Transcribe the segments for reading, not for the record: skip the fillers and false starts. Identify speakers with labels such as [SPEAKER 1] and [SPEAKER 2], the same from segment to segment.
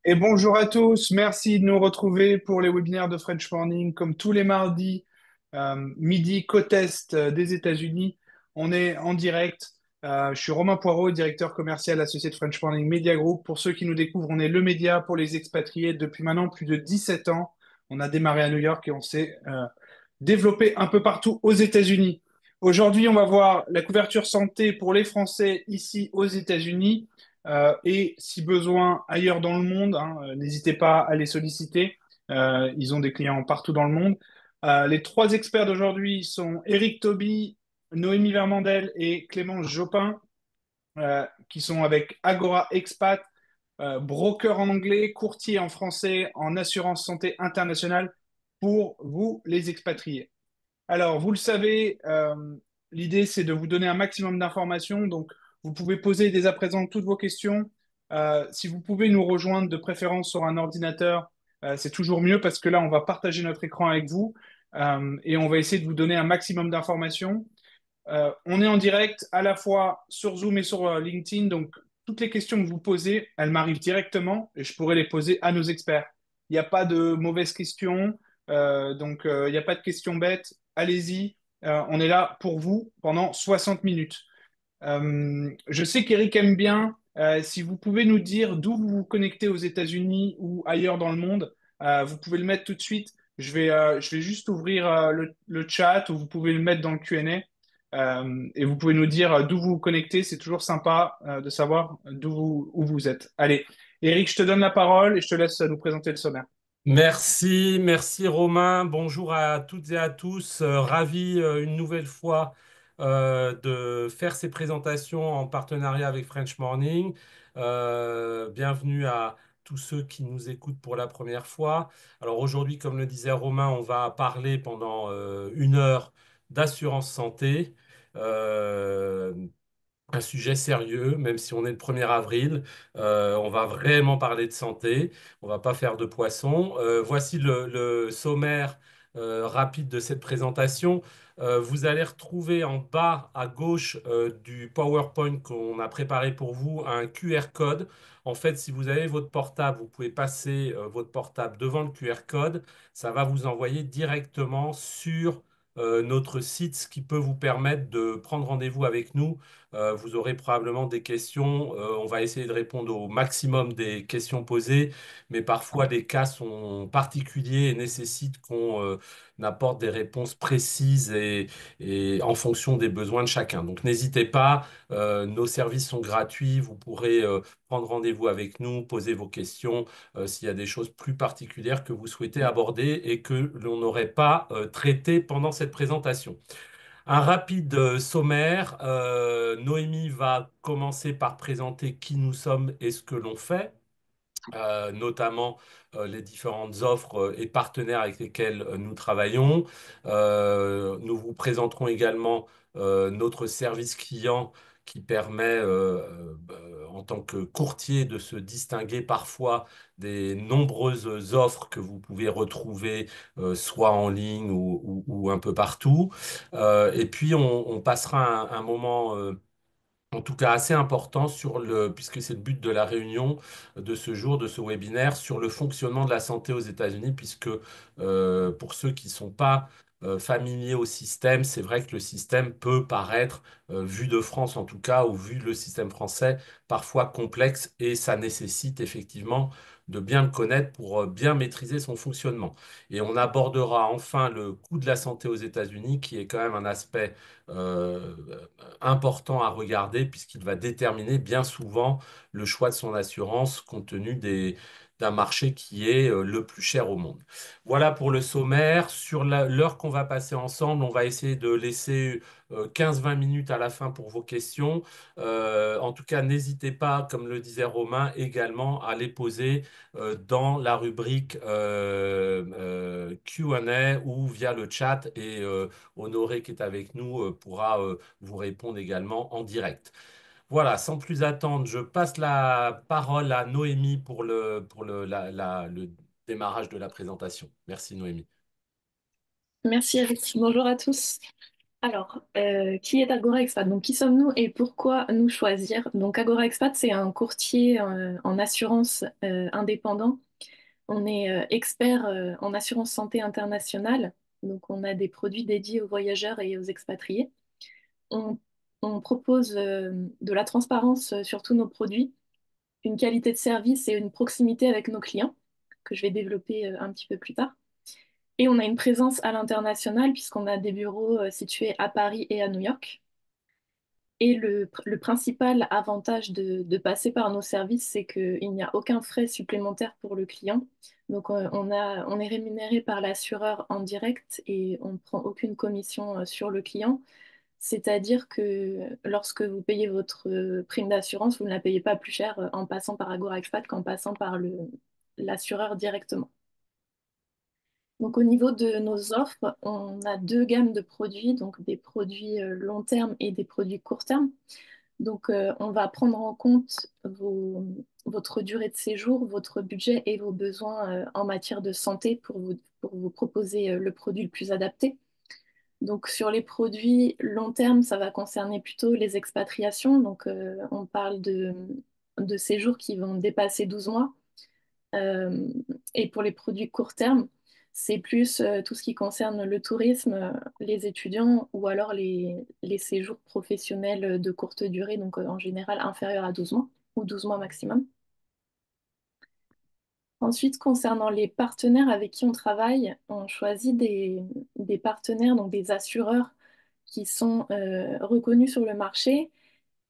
[SPEAKER 1] Et bonjour à tous, merci de nous retrouver pour les webinaires de French Morning, comme tous les mardis, midi, côte Est des États-Unis. On est en direct. Je suis Romain Poirot, directeur commercial associé de French Morning Media Group. Pour ceux qui nous découvrent, on est le média pour les expatriés depuis maintenant plus de 17 ans. On a démarré à New York et on s'est développé un peu partout aux États-Unis. Aujourd'hui, on va voir la couverture santé pour les Français ici aux États-Unis et si besoin ailleurs dans le monde, hein, n'hésitez pas à les solliciter. Ils ont des clients partout dans le monde. Les trois experts d'aujourd'hui sont Eric Toby, Noémie Vermandel et Clémence Jopin, qui sont avec Agora Expat, broker en anglais, courtier en français, en assurance santé internationale pour vous, les expatriés. Alors, vous le savez, l'idée, c'est de vous donner un maximum d'informations. Donc, vous pouvez poser dès à présent toutes vos questions. Si vous pouvez nous rejoindre de préférence sur un ordinateur, c'est toujours mieux parce que là, on va partager notre écran avec vous et on va essayer de vous donner un maximum d'informations. On est en direct à la fois sur Zoom et sur LinkedIn. Donc, toutes les questions que vous posez, elles m'arrivent directement et je pourrai les poser à nos experts. Il n'y a pas de mauvaises questions. Il n'y a pas de questions bêtes. Allez-y. On est là pour vous pendant 60 minutes. Je sais qu'Eric aime bien. Si vous pouvez nous dire d'où vous vous connectez aux États-Unis ou ailleurs dans le monde, vous pouvez le mettre tout de suite. Je vais juste ouvrir le chat ou vous pouvez le mettre dans le Q&A. Et vous pouvez nous dire d'où vous vous connectez. C'est toujours sympa de savoir où vous êtes. Allez, Eric, je te donne la parole et je te laisse nous présenter le sommaire.
[SPEAKER 2] Merci Romain. Bonjour à toutes et à tous. Ravi une nouvelle fois de faire ces présentations en partenariat avec French Morning. Bienvenue à tous ceux qui nous écoutent pour la première fois. Alors aujourd'hui, comme le disait Romain, on va parler pendant 1 heure d'assurance santé. Euh, un sujet sérieux, même si on est le 1er avril. On va vraiment parler de santé. On va pas faire de poisson. Voici le sommaire rapide de cette présentation. Vous allez retrouver en bas à gauche du PowerPoint qu'on a préparé pour vous un QR code. En fait, si vous avez votre portable, vous pouvez passer votre portable devant le QR code. Ça va vous envoyer directement sur notre site, ce qui peut vous permettre de prendre rendez-vous avec nous. Vous aurez probablement des questions. On va essayer de répondre au maximum des questions posées, mais parfois les cas sont particuliers et nécessitent qu'on apporte des réponses précises et en fonction des besoins de chacun. Donc n'hésitez pas, nos services sont gratuits. Vous pourrez prendre rendez-vous avec nous, poser vos questions s'il y a des choses plus particulières que vous souhaitez aborder et que l'on n'aurait pas traité pendant cette présentation. Un rapide sommaire. Noémie va commencer par présenter qui nous sommes et ce que l'on fait, notamment les différentes offres et partenaires avec lesquels nous travaillons. Nous vous présenterons également notre service client qui permet, en tant que courtier, de se distinguer parfois des nombreuses offres que vous pouvez retrouver soit en ligne ou un peu partout. Et puis, on passera un moment en tout cas assez important puisque c'est le but de la réunion de ce jour, de ce webinaire, sur le fonctionnement de la santé aux États-Unis, puisque pour ceux qui ne sont pas familiers au système, c'est vrai que le système peut paraître, vu de France en tout cas, ou vu le système français, parfois complexe, et ça nécessite effectivement de bien le connaître pour bien maîtriser son fonctionnement. Et on abordera enfin le coût de la santé aux États-Unis, qui est quand même un aspect euh, important à regarder puisqu'il va déterminer bien souvent le choix de son assurance compte tenu d'un marché qui est le plus cher au monde. Voilà pour le sommaire. Sur l'heure qu'on va passer ensemble, on va essayer de laisser 15-20 minutes à la fin pour vos questions. En tout cas, n'hésitez pas, comme le disait Romain, également à les poser dans la rubrique Q&A ou via le chat et Honoré qui est avec nous pourra vous répondre également en direct. Voilà, sans plus attendre, je passe la parole à Noémie pour le démarrage de la présentation. Merci Noémie.
[SPEAKER 3] Merci Eric. Bonjour à tous. Alors, qui est Agora Expat? Donc, qui sommes-nous et pourquoi nous choisir? Donc, Agora Expat, c'est un courtier en assurance indépendant. On est expert en assurance santé internationale. Donc, on a des produits dédiés aux voyageurs et aux expatriés. On, on propose de la transparence sur tous nos produits, une qualité de service et une proximité avec nos clients, que je vais développer un petit peu plus tard. Et on a une présence à l'international puisqu'on a des bureaux situés à Paris et à New York. Et le principal avantage de passer par nos services, c'est qu'il n'y a aucun frais supplémentaire pour le client. Donc, on est rémunéré par l'assureur en direct et on ne prend aucune commission sur le client. C'est-à-dire que lorsque vous payez votre prime d'assurance, vous ne la payez pas plus cher en passant par Agora Expat qu'en passant par l'assureur directement. Donc, au niveau de nos offres, on a deux gammes de produits, donc des produits long terme et des produits court terme. Donc, on va prendre en compte votre durée de séjour, votre budget et vos besoins en matière de santé pour vous proposer le produit le plus adapté. Donc, sur les produits long terme, ça va concerner plutôt les expatriations. Donc, on parle de séjours qui vont dépasser 12 mois. Euh, et pour les produits court terme, c'est plus tout ce qui concerne le tourisme, les étudiants ou alors les séjours professionnels de courte durée, donc en général inférieurs à 12 mois ou 12 mois maximum. Ensuite, concernant les partenaires avec qui on travaille, on choisit des partenaires, donc des assureurs qui sont reconnus sur le marché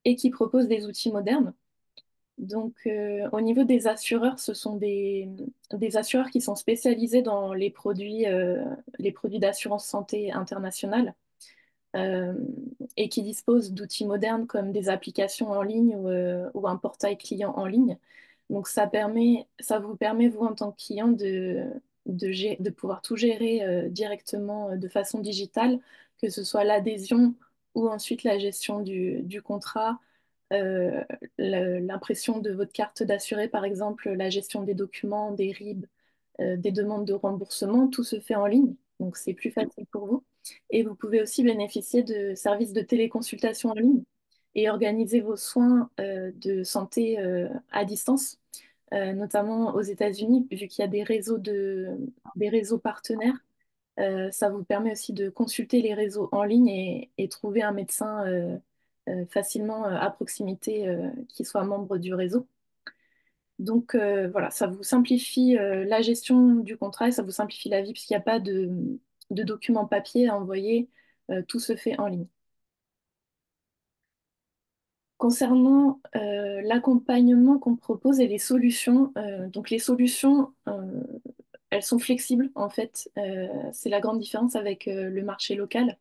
[SPEAKER 3] et qui proposent des outils modernes. Donc, au niveau des assureurs, ce sont des assureurs qui sont spécialisés dans les produits d'assurance santé internationale euh, et qui disposent d'outils modernes comme des applications en ligne ou un portail client en ligne. Donc, ça vous permet, vous, en tant que client, de pouvoir tout gérer directement de façon digitale, que ce soit l'adhésion ou ensuite la gestion du contrat, euh, l'impression de votre carte d'assuré, par exemple, la gestion des documents, des RIB, des demandes de remboursement, tout se fait en ligne. Donc, c'est plus facile pour vous. Et vous pouvez aussi bénéficier de services de téléconsultation en ligne et organiser vos soins de santé à distance, notamment aux États-Unis, vu qu'il y a des réseaux partenaires. Ça vous permet aussi de consulter les réseaux en ligne et trouver un médecin facilement à proximité qui soit membre du réseau. Donc voilà, ça vous simplifie la gestion du contrat et ça vous simplifie la vie puisqu'il n'y a pas de documents papier à envoyer, tout se fait en ligne. Concernant l'accompagnement qu'on propose et les solutions, donc les solutions, elles sont flexibles en fait. C'est la grande différence avec le marché local.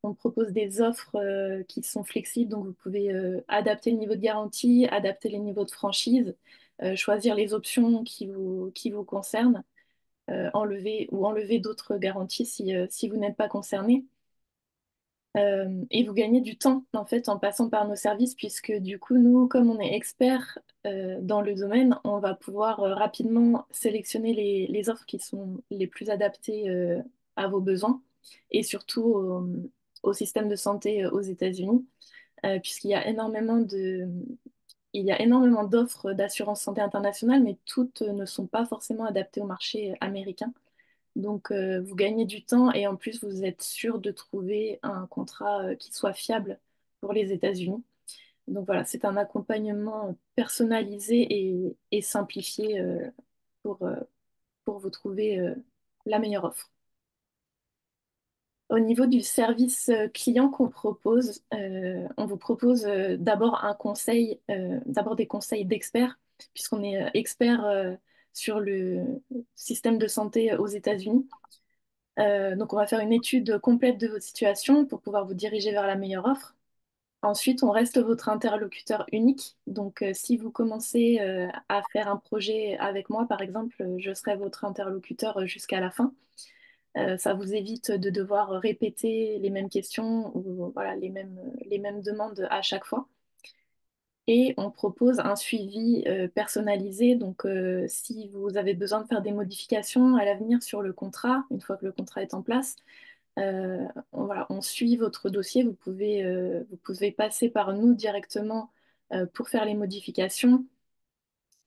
[SPEAKER 3] On propose des offres qui sont flexibles, donc vous pouvez adapter le niveau de garantie, adapter les niveaux de franchise, choisir les options qui vous concernent, enlever d'autres garanties si vous n'êtes pas concerné. Et vous gagnez du temps en fait en passant par nos services, puisque du coup, nous, comme on est experts dans le domaine, on va pouvoir rapidement sélectionner les offres qui sont les plus adaptées à vos besoins et surtout au système de santé aux États-Unis, puisqu'il y a il y a énormément d'offres d'assurance santé internationale, mais toutes ne sont pas forcément adaptées au marché américain. Donc, vous gagnez du temps et en plus, vous êtes sûr de trouver un contrat qui soit fiable pour les États-Unis. Donc voilà, c'est un accompagnement personnalisé et simplifié pour, euh, pour vous trouver la meilleure offre. Au niveau du service client qu'on propose, on vous propose d'abord d'abord des conseils d'experts, puisqu'on est expert sur le système de santé aux États-Unis. Donc, on va faire une étude complète de votre situation pour pouvoir vous diriger vers la meilleure offre. Ensuite, on reste votre interlocuteur unique. Donc, si vous commencez à faire un projet avec moi, par exemple, je serai votre interlocuteur jusqu'à la fin. Ça vous évite de devoir répéter les mêmes questions ou voilà, les mêmes demandes à chaque fois. Et on propose un suivi personnalisé. Donc, si vous avez besoin de faire des modifications à l'avenir sur le contrat, une fois que le contrat est en place, Voilà, on suit votre dossier. Vous pouvez passer par nous directement pour faire les modifications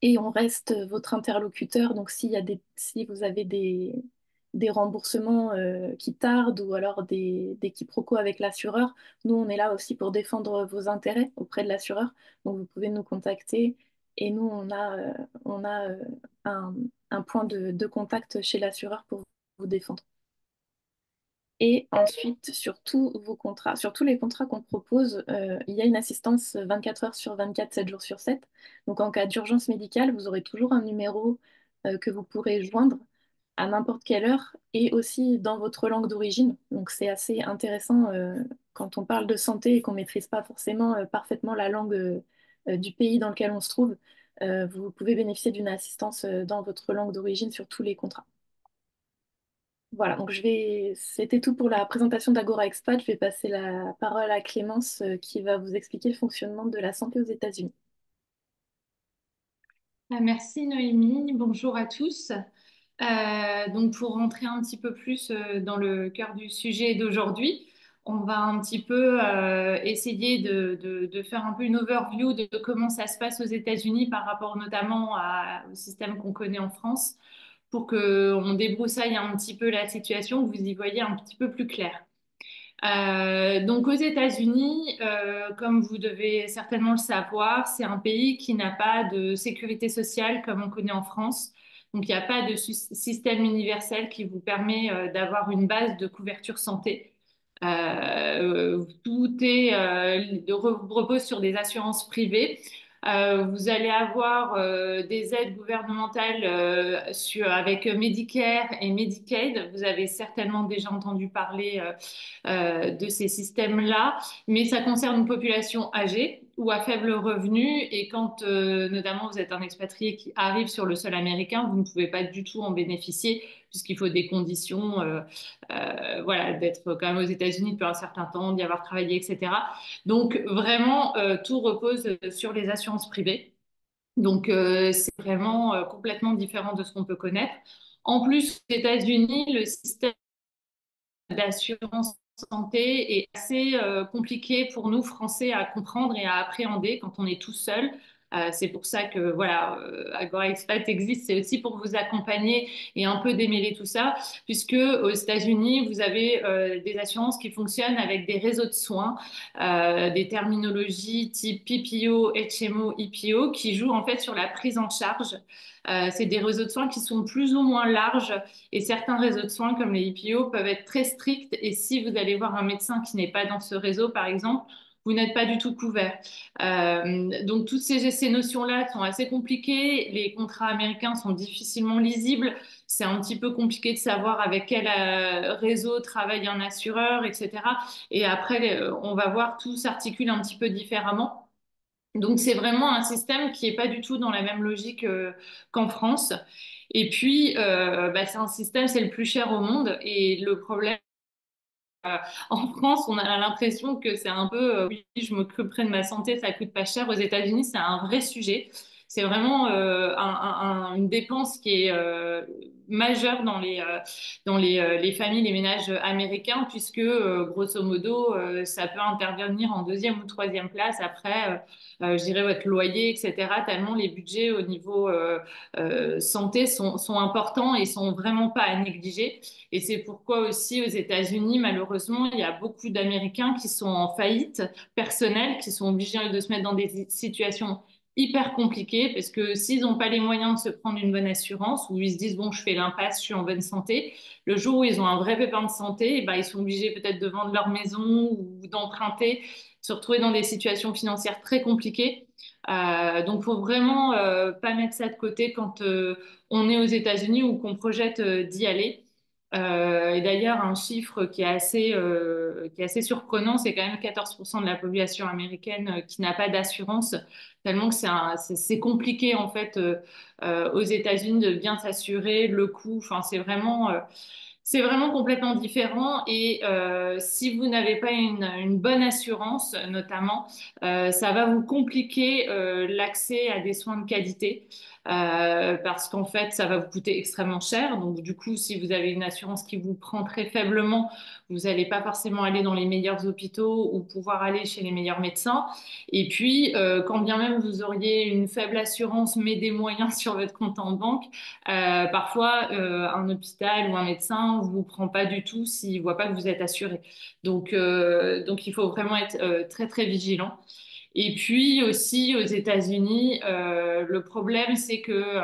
[SPEAKER 3] et on reste votre interlocuteur. Donc, si vous avez des remboursements qui tardent ou alors des quiproquos avec l'assureur, nous, on est là aussi pour défendre vos intérêts auprès de l'assureur. Donc, vous pouvez nous contacter et nous, on a un, un point de contact chez l'assureur pour vous défendre. Et ensuite, sur tous vos contrats, sur tous les contrats qu'on propose, il y a une assistance 24 heures sur 24, 7 jours sur 7. Donc en cas d'urgence médicale, vous aurez toujours un numéro que vous pourrez joindre à n'importe quelle heure et aussi dans votre langue d'origine. Donc c'est assez intéressant quand on parle de santé et qu'on ne maîtrise pas forcément parfaitement la langue du pays dans lequel on se trouve. Vous pouvez bénéficier d'une assistance dans votre langue d'origine sur tous les contrats. Voilà, donc c'était tout pour la présentation d'Agora Expat. Je vais passer la parole à Clémence qui va vous expliquer le fonctionnement de la santé aux États-Unis.
[SPEAKER 4] Merci Noémie, bonjour à tous. Donc pour rentrer un petit peu plus dans le cœur du sujet d'aujourd'hui, on va un petit peu essayer de faire un peu une overview de comment ça se passe aux États-Unis par rapport notamment au système qu'on connaît en France, pour qu'on débroussaille un petit peu la situation, que vous y voyez un petit peu plus clair. Donc aux États-Unis, comme vous devez certainement le savoir, c'est un pays qui n'a pas de sécurité sociale comme on connaît en France. Donc il n'y a pas de système universel qui vous permet d'avoir une base de couverture santé. Tout repose sur des assurances privées. Vous allez avoir des aides gouvernementales avec Medicare et Medicaid. Vous avez certainement déjà entendu parler de ces systèmes-là, mais ça concerne une population âgée ou à faible revenu. Et quand notamment vous êtes un expatrié qui arrive sur le sol américain, vous ne pouvez pas du tout en bénéficier puisqu'il faut des conditions, voilà, d'être quand même aux États-Unis depuis un certain temps, d'y avoir travaillé, etc. Donc vraiment, tout repose sur les assurances privées. Donc c'est vraiment complètement différent de ce qu'on peut connaître. En plus, aux États-Unis, le système d'assurance santé est assez compliqué pour nous, Français, à comprendre et à appréhender quand on est tout seul. C'est pour ça que voilà, Agora Expat existe, c'est aussi pour vous accompagner et un peu démêler tout ça, puisque aux États-Unis, vous avez des assurances qui fonctionnent avec des réseaux de soins, des terminologies type PPO, HMO, EPO, qui jouent en fait sur la prise en charge. C'est des réseaux de soins qui sont plus ou moins larges et certains réseaux de soins comme les IPO peuvent être très stricts et si vous allez voir un médecin qui n'est pas dans ce réseau, par exemple, vous n'êtes pas du tout couvert. Donc toutes ces notions-là sont assez compliquées. Les contrats américains sont difficilement lisibles. C'est un petit peu compliqué de savoir avec quel réseau travaille un assureur, etc. Et après, on va voir, tout s'articule un petit peu différemment. Donc c'est vraiment un système qui est pas du tout dans la même logique qu'en France. Et puis bah, c'est un système, c'est le plus cher au monde. Et le problème en France, on a l'impression que c'est un peu, oui, je m'occuperai de ma santé, ça coûte pas cher. Aux États-Unis, c'est un vrai sujet. C'est vraiment une dépense qui est majeure dans les familles, les ménages américains, puisque grosso modo, ça peut intervenir en deuxième ou troisième place après, je dirais, votre loyer, etc. Tellement les budgets au niveau santé sont importants et sont vraiment pas à négliger. Et c'est pourquoi aussi aux États-Unis, malheureusement, il y a beaucoup d'Américains qui sont en faillite personnelle, qui sont obligés de se mettre dans des situations hyper compliquées parce que s'ils n'ont pas les moyens de se prendre une bonne assurance ou ils se disent, bon, je fais l'impasse, je suis en bonne santé, le jour où ils ont un vrai pépin de santé, eh ben, ils sont obligés peut-être de vendre leur maison ou d'emprunter, se retrouver dans des situations financières très compliquées. Donc, faut vraiment pas mettre ça de côté quand on est aux États-Unis ou qu'on projette d'y aller. Et d'ailleurs, un chiffre qui est assez surprenant, c'est quand même 14% de la population américaine qui n'a pas d'assurance, tellement que c'est compliqué en fait aux États-Unis de bien s'assurer le coût. Enfin, c'est vraiment complètement différent. Et si vous n'avez pas une bonne assurance, notamment, ça va vous compliquer l'accès à des soins de qualité. parce qu'en fait, ça va vous coûter extrêmement cher. Donc, du coup, si vous avez une assurance qui vous prend très faiblement, vous n'allez pas forcément aller dans les meilleurs hôpitaux ou pouvoir aller chez les meilleurs médecins. Et puis, quand bien même vous auriez une faible assurance, mais des moyens sur votre compte en banque, parfois, un hôpital ou un médecin vous prend pas du tout s'il voit pas que vous êtes assuré. Donc il faut vraiment être très très vigilant. Et puis aussi aux États-Unis, le problème c'est que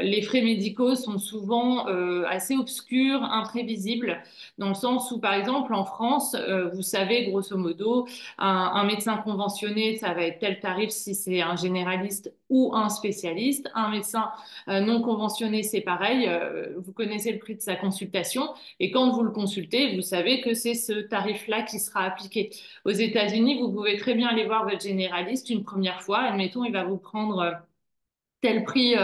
[SPEAKER 4] les frais médicaux sont souvent assez obscurs, imprévisibles, dans le sens où par exemple en France, vous savez grosso modo, un médecin conventionné, ça va être tel tarif si c'est un généraliste ou un spécialiste. Un médecin non conventionné, c'est pareil, vous connaissez le prix de sa consultation et quand vous le consultez, vous savez que c'est ce tarif-là qui sera appliqué. Aux États-Unis, vous pouvez très bien aller voir votre généraliste une première fois. Admettons, il va vous prendre tel prix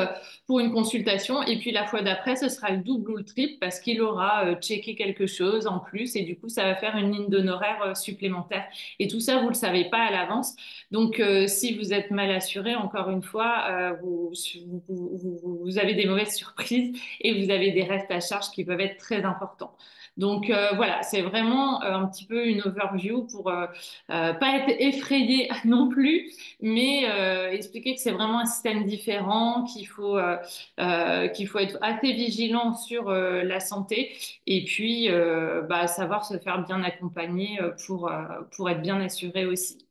[SPEAKER 4] pour une consultation et puis la fois d'après, ce sera le double ou le triple parce qu'il aura checké quelque chose en plus et du coup, ça va faire une ligne d'honoraires supplémentaire. Et tout ça, vous le savez pas à l'avance. Donc, si vous êtes mal assuré, encore une fois, vous avez des mauvaises surprises et vous avez des restes à charge qui peuvent être très importants. Donc voilà, c'est vraiment un petit peu une overview pour pas être effrayé non plus, mais expliquer que c'est vraiment un système différent, qu'il faut être assez vigilant sur la santé et puis bah, savoir se faire bien accompagner pour être bien assuré aussi.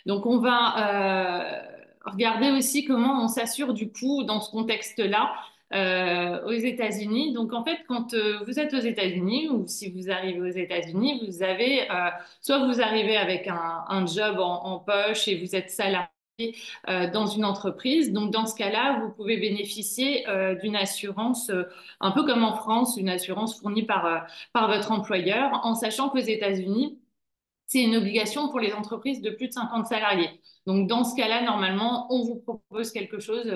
[SPEAKER 4] Donc on va regarder aussi comment on s'assure du coup dans ce contexte-là aux États-Unis. Donc en fait, quand vous êtes aux États-Unis ou si vous arrivez aux États-Unis, vous avez soit vous arrivez avec un job en poche et vous êtes salarié dans une entreprise. Donc dans ce cas-là, vous pouvez bénéficier d'une assurance un peu comme en France, une assurance fournie par votre employeur, en sachant qu'aux États-Unis c'est une obligation pour les entreprises de plus de 50 salariés. Donc, dans ce cas-là, normalement, on vous propose quelque chose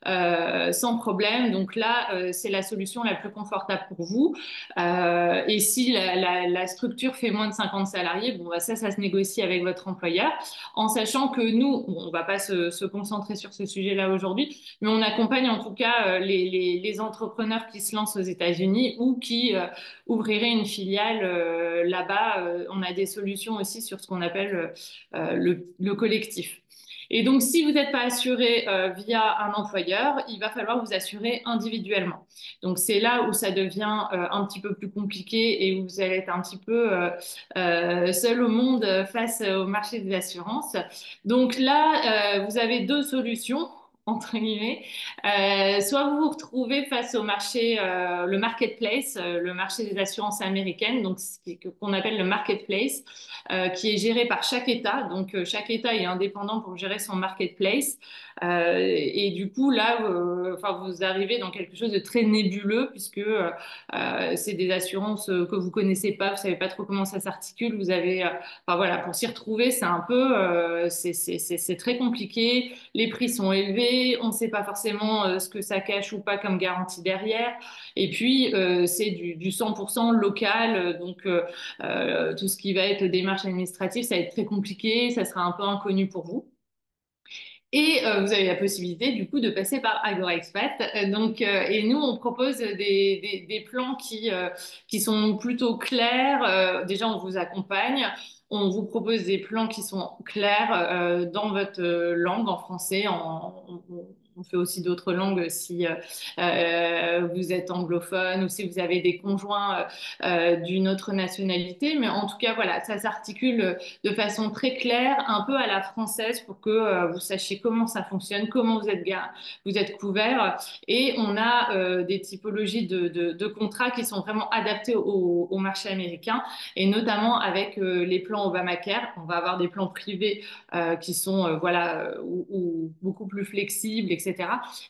[SPEAKER 4] sans problème. Donc là, c'est la solution la plus confortable pour vous. Et si la structure fait moins de 50 salariés, bon, bah, ça se négocie avec votre employeur, en sachant que nous, bon, on ne va pas se concentrer sur ce sujet-là aujourd'hui, mais on accompagne en tout cas les entrepreneurs qui se lancent aux États-Unis ou qui ouvriraient une filiale là-bas. On a des solutions aussi sur ce qu'on appelle le collectif. Et donc, si vous n'êtes pas assuré via un employeur, il va falloir vous assurer individuellement. Donc, c'est là où ça devient un petit peu plus compliqué et où vous allez être un petit peu seul au monde face au marché des assurances. Donc là, vous avez deux solutions entre guillemets. Soit vous vous retrouvez face au marché, le marketplace, le marché des assurances américaines, donc qu'on appelle le marketplace, qui est géré par chaque État. Donc chaque État est indépendant pour gérer son marketplace. Et du coup, là, enfin, vous arrivez dans quelque chose de très nébuleux puisque c'est des assurances que vous connaissez pas, vous savez pas trop comment ça s'articule. Vous avez, enfin voilà, pour s'y retrouver, c'est un peu, c'est très compliqué. Les prix sont élevés, on ne sait pas forcément ce que ça cache ou pas comme garantie derrière. Et puis, c'est du 100% local, donc tout ce qui va être démarche administrative, ça va être très compliqué, ça sera un peu inconnu pour vous. Et vous avez la possibilité du coup de passer par AgoraExpat. Et nous, on propose des plans qui sont plutôt clairs. Déjà, on vous accompagne. On vous propose des plans qui sont clairs dans votre langue, en français. On fait aussi d'autres langues si vous êtes anglophone ou si vous avez des conjoints d'une autre nationalité. Mais en tout cas, voilà, ça s'articule de façon très claire, un peu à la française pour que vous sachiez comment ça fonctionne, comment vous êtes couvert. Et on a des typologies de contrats qui sont vraiment adaptés au marché américain et notamment avec les plans Obamacare. On va avoir des plans privés qui sont voilà, ou beaucoup plus flexibles, etc.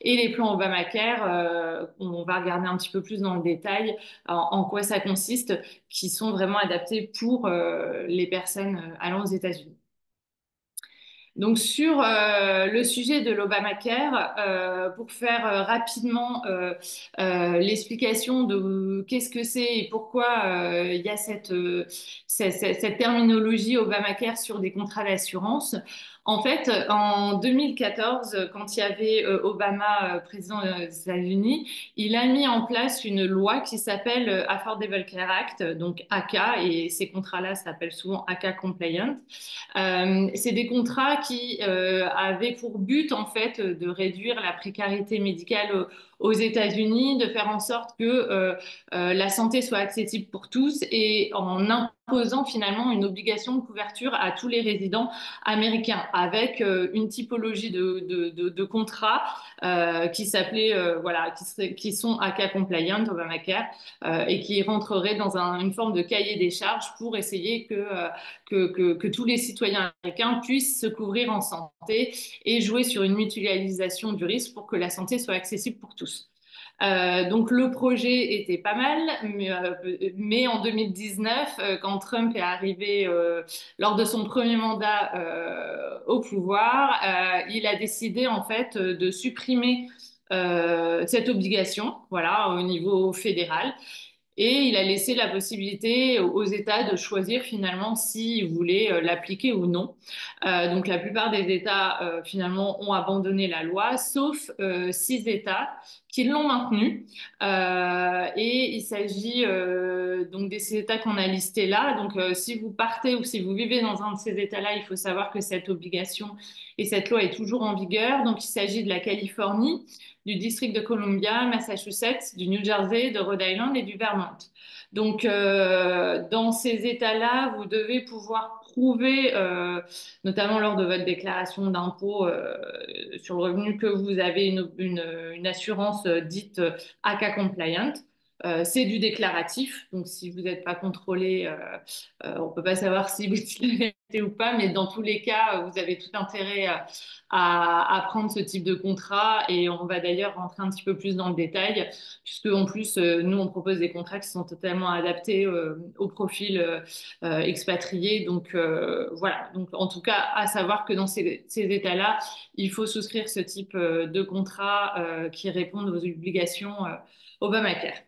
[SPEAKER 4] Et les plans Obamacare, on va regarder un petit peu plus dans le détail en quoi ça consiste, qui sont vraiment adaptés pour les personnes allant aux États-Unis. Donc sur le sujet de l'Obamacare, pour faire rapidement l'explication de qu'est-ce que c'est et pourquoi il y a cette terminologie Obamacare sur des contrats d'assurance. En fait, en 2014, quand il y avait Obama président des États-Unis, il a mis en place une loi qui s'appelle Affordable Care Act, donc ACA, et ces contrats-là s'appellent souvent ACA compliant. C'est des contrats qui avaient pour but en fait de réduire la précarité médicale aux États-Unis, de faire en sorte que la santé soit accessible pour tous et en imposant finalement une obligation de couverture à tous les résidents américains avec une typologie de contrats qui s'appelait voilà qui sont ACA compliant, Obamacare, et qui rentreraient dans une forme de cahier des charges pour essayer que tous les citoyens américains puissent se couvrir en santé et jouer sur une mutualisation du risque pour que la santé soit accessible pour tous. Donc le projet était pas mal, mais en 2019, quand Trump est arrivé lors de son premier mandat au pouvoir, il a décidé en fait de supprimer cette obligation, voilà, au niveau fédéral. Et il a laissé la possibilité aux États de choisir finalement s'ils voulaient l'appliquer ou non. Donc la plupart des États finalement ont abandonné la loi, sauf 6 États qui l'ont maintenue. Et il s'agit donc des 6 États qu'on a listés là. Donc si vous partez ou si vous vivez dans un de ces États-là, il faut savoir que cette obligation et cette loi est toujours en vigueur. Donc il s'agit de la Californie, du District de Columbia, Massachusetts, du New Jersey, de Rhode Island et du Vermont. Donc, dans ces États-là, vous devez pouvoir prouver, notamment lors de votre déclaration d'impôt sur le revenu, que vous avez une assurance dite ACA compliant. C'est du déclaratif, donc si vous n'êtes pas contrôlé, on ne peut pas savoir si vous l'avez été ou pas, mais dans tous les cas, vous avez tout intérêt à prendre ce type de contrat et on va d'ailleurs rentrer un petit peu plus dans le détail, puisque en plus, nous, on propose des contrats qui sont totalement adaptés au profil expatrié. Donc voilà, donc en tout cas, à savoir que dans ces États-là, il faut souscrire ce type de contrat qui répondent aux obligations Obamacare.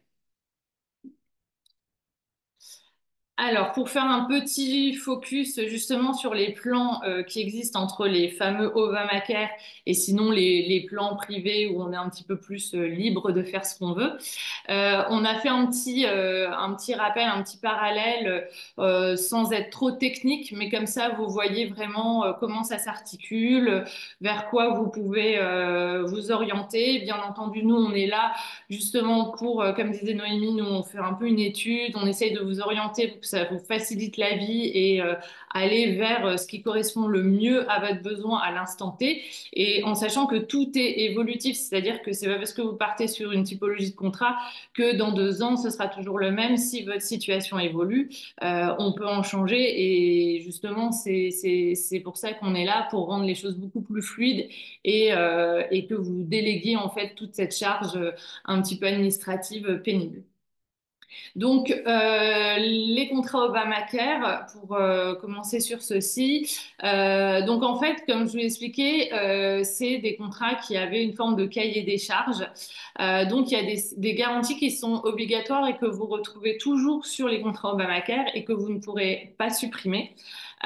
[SPEAKER 4] Alors, pour faire un petit focus justement sur les plans qui existent entre les fameux Obamacare et sinon les plans privés où on est un petit peu plus libre de faire ce qu'on veut, on a fait un petit rappel, un petit parallèle sans être trop technique, mais comme ça vous voyez vraiment comment ça s'articule, vers quoi vous pouvez vous orienter. Bien entendu, nous on est là justement pour, comme disait Noémie, nous on fait un peu une étude, on essaye de vous orienter pour que ça vous facilite la vie et aller vers ce qui correspond le mieux à votre besoin à l'instant T. Et en sachant que tout est évolutif, c'est-à-dire que c'est pas parce que vous partez sur une typologie de contrat que dans 2 ans ce sera toujours le même. Si votre situation évolue, on peut en changer et justement c'est pour ça qu'on est là pour rendre les choses beaucoup plus fluides et que vous déléguiez en fait toute cette charge un petit peu administrative pénible. Donc, les contrats Obamacare, pour commencer sur ceci. Donc, en fait, comme je vous l'ai expliqué, c'est des contrats qui avaient une forme de cahier des charges. Donc, il y a des garanties qui sont obligatoires et que vous retrouvez toujours sur les contrats Obamacare et que vous ne pourrez pas supprimer.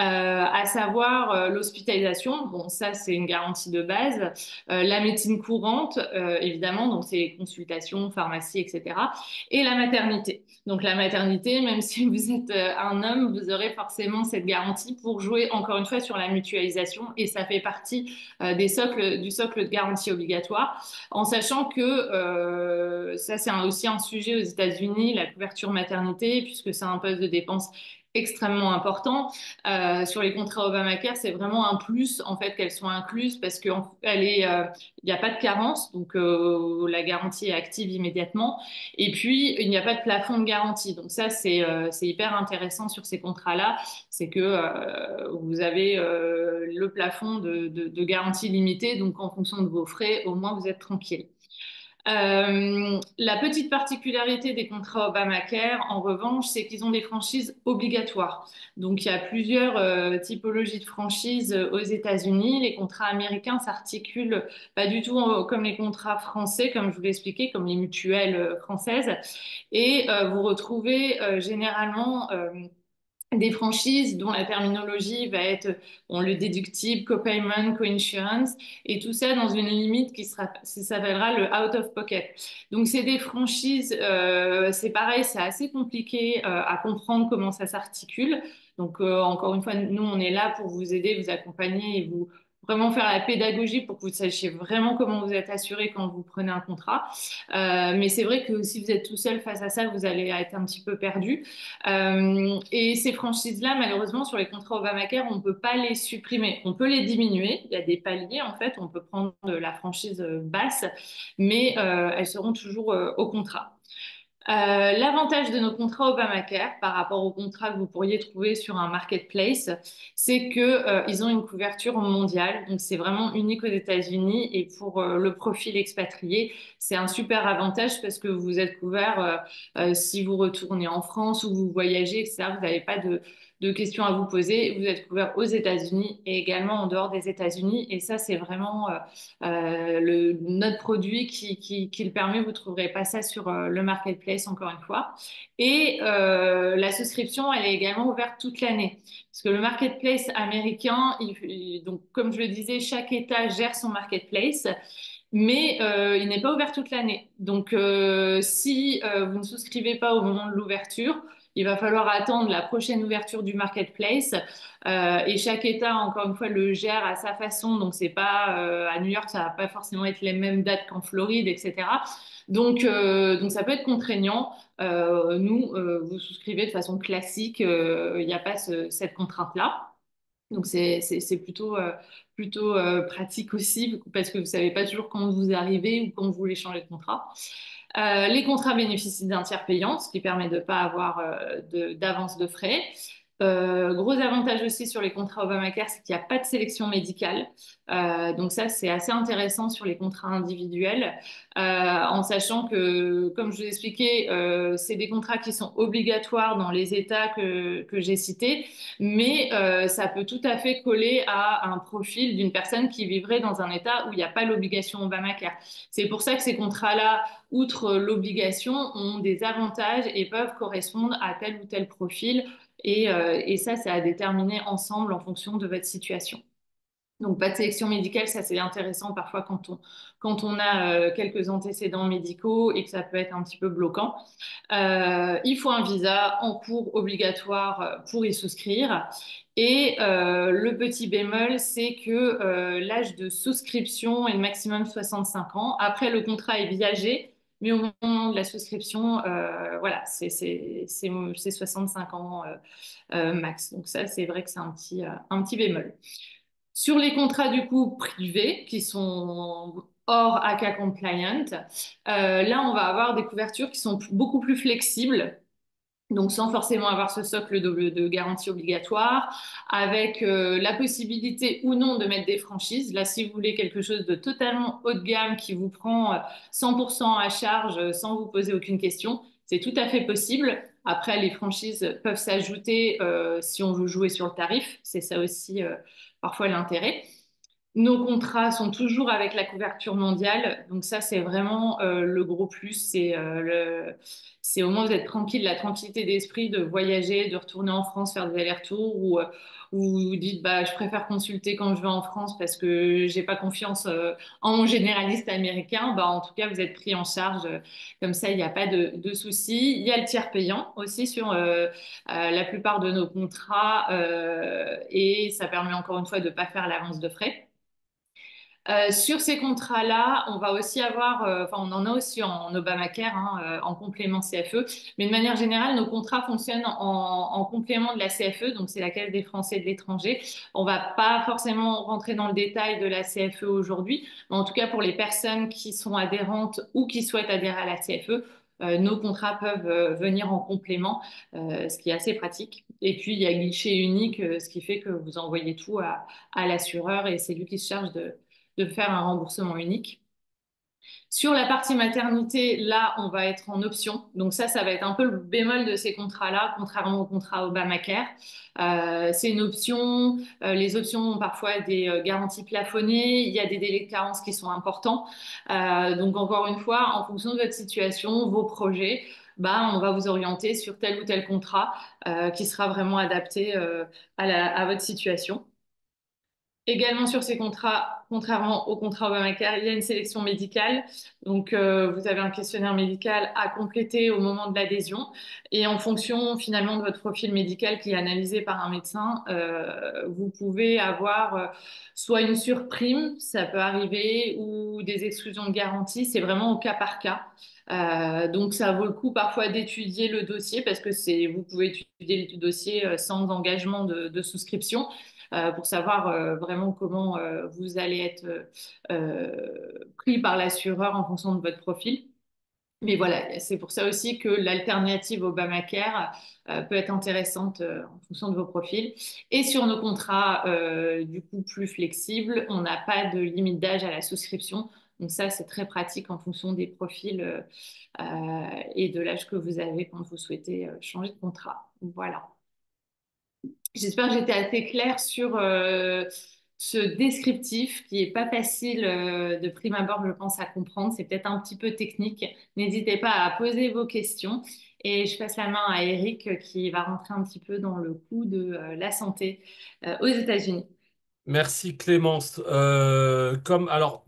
[SPEAKER 4] À savoir l'hospitalisation, bon ça c'est une garantie de base, la médecine courante évidemment, donc c'est consultations, pharmacie, etc. Et la maternité. Donc la maternité, même si vous êtes un homme, vous aurez forcément cette garantie pour jouer encore une fois sur la mutualisation et ça fait partie du socle de garantie obligatoire, en sachant que ça c'est aussi un sujet aux États-Unis, la couverture maternité, puisque c'est un poste de dépense extrêmement important. Sur les contrats Obamacare, c'est vraiment un plus en fait qu'elles soient incluses parce qu'il n'y a pas de carence, donc la garantie est active immédiatement. Et puis, il n'y a pas de plafond de garantie. Donc ça, c'est hyper intéressant sur ces contrats-là. C'est que vous avez le plafond de garantie limitée. Donc, en fonction de vos frais, au moins, vous êtes tranquille. La petite particularité des contrats Obamacare, en revanche, c'est qu'ils ont des franchises obligatoires. Donc, il y a plusieurs typologies de franchises aux États-Unis. Les contrats américains s'articulent pas du tout comme les contrats français, comme je vous l'ai expliqué, comme les mutuelles françaises. Et vous retrouvez généralement des franchises dont la terminologie va être bon, le déductible, copayment, co-insurance, et tout ça dans une limite qui s'appellera le out of pocket. Donc c'est des franchises, c'est pareil, c'est assez compliqué à comprendre comment ça s'articule. Donc encore une fois, nous on est là pour vous aider, vous accompagner et vous vraiment faire la pédagogie pour que vous sachiez vraiment comment vous êtes assuré quand vous prenez un contrat. Mais c'est vrai que si vous êtes tout seul face à ça, vous allez être un petit peu perdu. Et ces franchises-là, malheureusement, sur les contrats Obamacare, on ne peut pas les supprimer. On peut les diminuer. Il y a des paliers, en fait. On peut prendre la franchise basse, mais elles seront toujours au contrat. L'avantage de nos contrats Obamacare par rapport aux contrats que vous pourriez trouver sur un marketplace, c'est que ils ont une couverture mondiale, donc c'est vraiment unique aux États-Unis et pour le profil expatrié, c'est un super avantage parce que vous êtes couvert si vous retournez en France ou vous voyagez, etc. Vous n'avez pas de questions à vous poser. Vous êtes couvert aux États-Unis et également en dehors des États-Unis, et ça c'est vraiment notre produit qui le permet. Vous ne trouverez pas ça sur le marketplace, encore une fois. Et la souscription, elle est également ouverte toute l'année. Parce que le marketplace américain, donc, comme je le disais, chaque État gère son marketplace. Mais il n'est pas ouvert toute l'année. Donc, si vous ne souscrivez pas au moment de l'ouverture, il va falloir attendre la prochaine ouverture du marketplace. Et chaque État, encore une fois, le gère à sa façon. Donc, c'est pas à New York, ça va pas forcément être les mêmes dates qu'en Floride, etc. Donc, ça peut être contraignant. Nous, vous souscrivez de façon classique. Il n'y a pas cette contrainte-là. Donc c'est plutôt pratique aussi parce que vous savez pas toujours quand vous arrivez ou quand vous voulez changer de contrat. Les contrats bénéficient d'un tiers payant, ce qui permet de ne pas avoir d'avance de frais. Gros avantage aussi sur les contrats Obamacare, c'est qu'il n'y a pas de sélection médicale. Donc ça, c'est assez intéressant sur les contrats individuels, en sachant que, comme je vous ai expliqué, c'est des contrats qui sont obligatoires dans les États que j'ai cités, mais ça peut tout à fait coller à un profil d'une personne qui vivrait dans un État où il n'y a pas l'obligation Obamacare. C'est pour ça que ces contrats-là, outre l'obligation, ont des avantages et peuvent correspondre à tel ou tel profil. Et ça, c'est à déterminer ensemble en fonction de votre situation. Donc, pas de sélection médicale, ça c'est intéressant parfois quand on a quelques antécédents médicaux et que ça peut être un petit peu bloquant. Il faut un visa en cours obligatoire pour y souscrire. Et le petit bémol, c'est que l'âge de souscription est le maximum 65 ans. Après, le contrat est viagé, mais au moment de la souscription, voilà, c'est 65 ans max. Donc ça, c'est vrai que c'est un petit bémol. Sur les contrats du coup privés qui sont hors ACA compliant, là on va avoir des couvertures qui sont beaucoup plus flexibles. Donc, sans forcément avoir ce socle de garantie obligatoire, avec la possibilité ou non de mettre des franchises. Là, si vous voulez quelque chose de totalement haut de gamme qui vous prend 100% à charge sans vous poser aucune question, c'est tout à fait possible. Après, les franchises peuvent s'ajouter si on veut jouer sur le tarif. C'est ça aussi parfois l'intérêt. Nos contrats sont toujours avec la couverture mondiale, donc ça c'est vraiment le gros plus. C'est au moins vous êtes tranquille, la tranquillité d'esprit de voyager, de retourner en France, faire des allers-retours, ou vous dites bah je préfère consulter quand je vais en France parce que j'ai pas confiance en mon généraliste américain. Bah en tout cas vous êtes pris en charge, comme ça il n'y a pas de souci. Il y a le tiers payant aussi sur la plupart de nos contrats et ça permet encore une fois de ne pas faire l'avance de frais. Sur ces contrats-là, on va aussi avoir, enfin on en a aussi en Obamacare, hein, en complément CFE, mais de manière générale, nos contrats fonctionnent en complément de la CFE, donc c'est la Caisse des Français de l'étranger. On va pas forcément rentrer dans le détail de la CFE aujourd'hui, mais en tout cas pour les personnes qui sont adhérentes ou qui souhaitent adhérer à la CFE, nos contrats peuvent venir en complément, ce qui est assez pratique. Et puis il y a guichet unique, ce qui fait que vous envoyez tout à l'assureur et c'est lui qui se charge de faire un remboursement unique. Sur la partie maternité, là, on va être en option. Donc ça va être un peu le bémol de ces contrats-là, contrairement au contrat Obamacare. C'est une option. Les options ont parfois des garanties plafonnées. Il y a des délais de carence qui sont importants. Donc encore une fois, en fonction de votre situation, vos projets, bah, on va vous orienter sur tel ou tel contrat qui sera vraiment adapté à votre situation. Également sur ces contrats, contrairement au contrat Obamacare, il y a une sélection médicale. Donc, vous avez un questionnaire médical à compléter au moment de l'adhésion. Et en fonction finalement de votre profil médical qui est analysé par un médecin, vous pouvez avoir soit une surprime, ça peut arriver, ou des exclusions de garantie. C'est vraiment au cas par cas. Donc, ça vaut le coup parfois d'étudier le dossier parce que vous pouvez étudier le dossier sans engagement de souscription pour savoir vraiment comment vous allez être pris par l'assureur en fonction de votre profil. Mais voilà, c'est pour ça aussi que l'alternative Obamacare peut être intéressante en fonction de vos profils. Et sur nos contrats, du coup, plus flexibles, on n'a pas de limite d'âge à la souscription. Donc ça, c'est très pratique en fonction des profils et de l'âge que vous avez quand vous souhaitez changer de contrat. Voilà. J'espère que j'étais assez claire sur ce descriptif qui est pas facile de prime abord, je pense, à comprendre. C'est peut-être un petit peu technique. N'hésitez pas à poser vos questions. Et je passe la main à Eric qui va rentrer un petit peu dans le coût de la santé aux États-Unis.
[SPEAKER 2] Merci Clémence. Alors,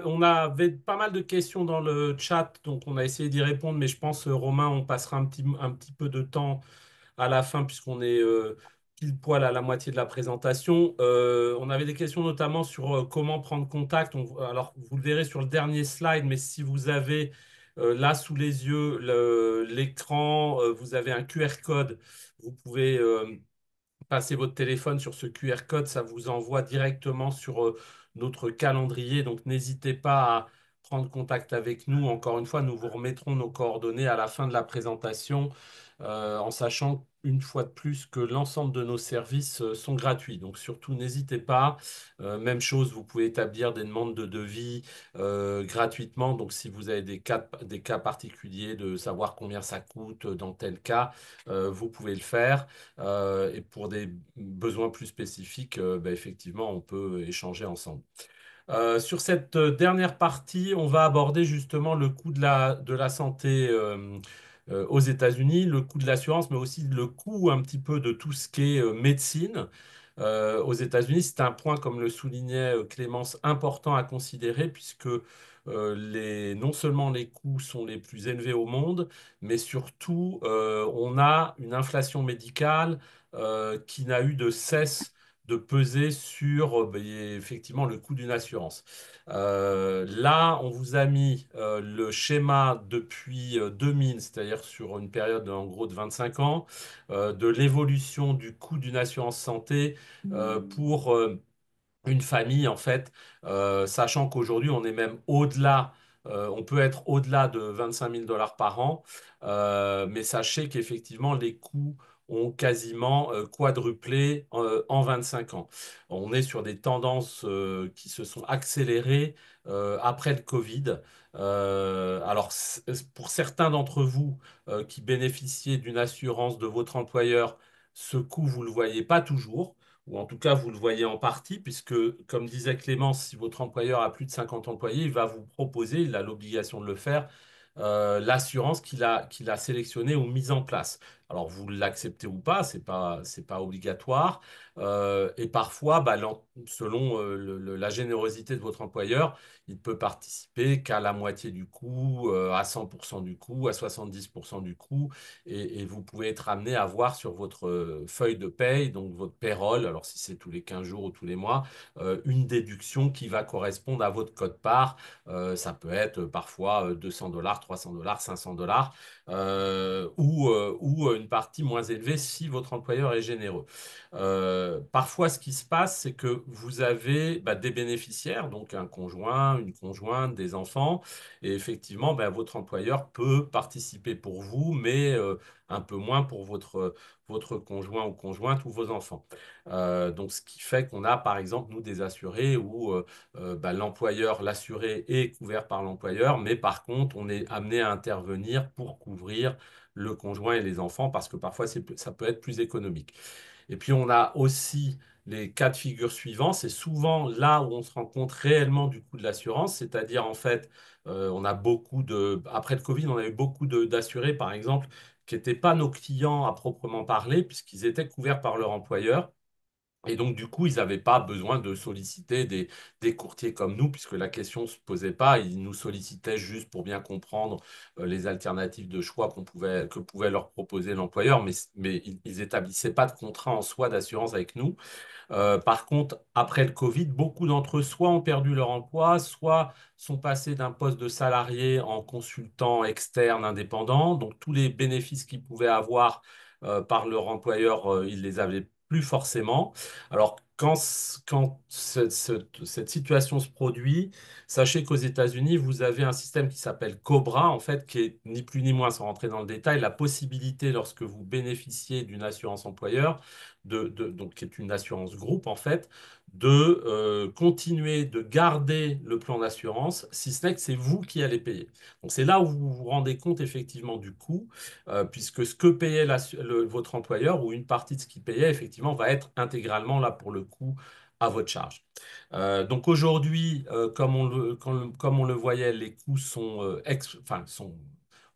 [SPEAKER 2] on avait pas mal de questions dans le chat, donc on a essayé d'y répondre, mais je pense, Romain, on passera un petit peu de temps à la fin, puisqu'on est pile poil à la moitié de la présentation. On avait des questions notamment sur comment prendre contact. Alors, vous le verrez sur le dernier slide, mais si vous avez là sous les yeux l'écran, vous avez un QR code. Vous pouvez passez votre téléphone sur ce QR code, ça vous envoie directement sur notre calendrier. Donc, n'hésitez pas à prendre contact avec nous. Encore une fois, nous vous remettrons nos coordonnées à la fin de la présentation, en sachant une fois de plus que l'ensemble de nos services sont gratuits. Donc, surtout, n'hésitez pas. Même chose, vous pouvez établir des demandes de devis gratuitement. Donc, si vous avez des cas particuliers de savoir combien ça coûte dans tel cas, vous pouvez le faire. Et pour des besoins plus spécifiques, effectivement, on peut échanger ensemble. Sur cette dernière partie, on va aborder justement le coût de la santé aux États-Unis, le coût de l'assurance, mais aussi le coût un petit peu de tout ce qui est médecine. Aux États-Unis, c'est un point, comme le soulignait Clémence, important à considérer puisque non seulement les coûts sont les plus élevés au monde, mais surtout on a une inflation médicale qui n'a eu de cesse de peser sur effectivement le coût d'une assurance. Là, on vous a mis le schéma depuis 2000, c'est-à-dire sur une période en gros de 25 ans, de l'évolution du coût d'une assurance santé pour une famille, en fait, sachant qu'aujourd'hui, on est même au-delà, on peut être au-delà de 25 000 dollars par an, mais sachez qu'effectivement, les coûts ont quasiment quadruplé en 25 ans. On est sur des tendances qui se sont accélérées après le Covid. Alors, pour certains d'entre vous qui bénéficiez d'une assurance de votre employeur, ce coût, vous ne le voyez pas toujours ou en tout cas vous le voyez en partie, puisque, comme disait Clémence, si votre employeur a plus de 50 employés, il va vous proposer, il a l'obligation de le faire, l'assurance qu'il a sélectionnée ou mise en place. Alors, vous l'acceptez ou pas, c'est pas obligatoire. Et parfois, selon la générosité de votre employeur, il peut participer qu'à la moitié du coût, à 100% du coût, à 70% du coût. Et vous pouvez être amené à voir sur votre feuille de paye, donc votre payroll, alors si c'est tous les 15 jours ou tous les mois, une déduction qui va correspondre à votre code-part. Ça peut être parfois 200 dollars, 300 dollars, 500 dollars, ou une partie moins élevée si votre employeur est généreux. Parfois, ce qui se passe, c'est que vous avez des bénéficiaires, donc un conjoint, une conjointe, des enfants, et effectivement, votre employeur peut participer pour vous, mais un peu moins pour votre conjoint ou conjointe ou vos enfants. Donc, ce qui fait qu'on a, par exemple, nous, des assurés où l'employeur, l'assuré est couvert par l'employeur, mais par contre, on est amené à intervenir pour couvrir le conjoint et les enfants parce que parfois, ça peut être plus économique. Et puis, on a aussi les cas de figure suivants, c'est souvent là où on se rend compte réellement du coût de l'assurance, c'est-à-dire en fait, on a après le Covid, on a eu beaucoup d'assurés, par exemple, qui n'étaient pas nos clients à proprement parler, puisqu'ils étaient couverts par leur employeur. Et donc, du coup, ils n'avaient pas besoin de solliciter des courtiers comme nous, puisque la question ne se posait pas. Ils nous sollicitaient juste pour bien comprendre les alternatives de choix que pouvait leur proposer l'employeur, mais ils n'établissaient pas de contrat en soi d'assurance avec nous. Par contre, après le Covid, beaucoup d'entre eux soit ont perdu leur emploi, soit sont passés d'un poste de salarié en consultant externe indépendant. Donc, tous les bénéfices qu'ils pouvaient avoir par leur employeur, ils les avaient plus forcément. Alors, quand cette situation se produit, sachez qu'aux États-Unis, vous avez un système qui s'appelle Cobra, en fait, qui est ni plus ni moins, sans rentrer dans le détail, la possibilité, lorsque vous bénéficiez d'une assurance employeur, donc qui est une assurance groupe en fait, de continuer de garder le plan d'assurance, si ce n'est que c'est vous qui allez payer. Donc c'est là où vous vous rendez compte effectivement du coût, puisque ce que payait votre employeur ou une partie de ce qu'il payait effectivement va être intégralement là pour le coup à votre charge. Donc aujourd'hui, comme on le voyait, les coûts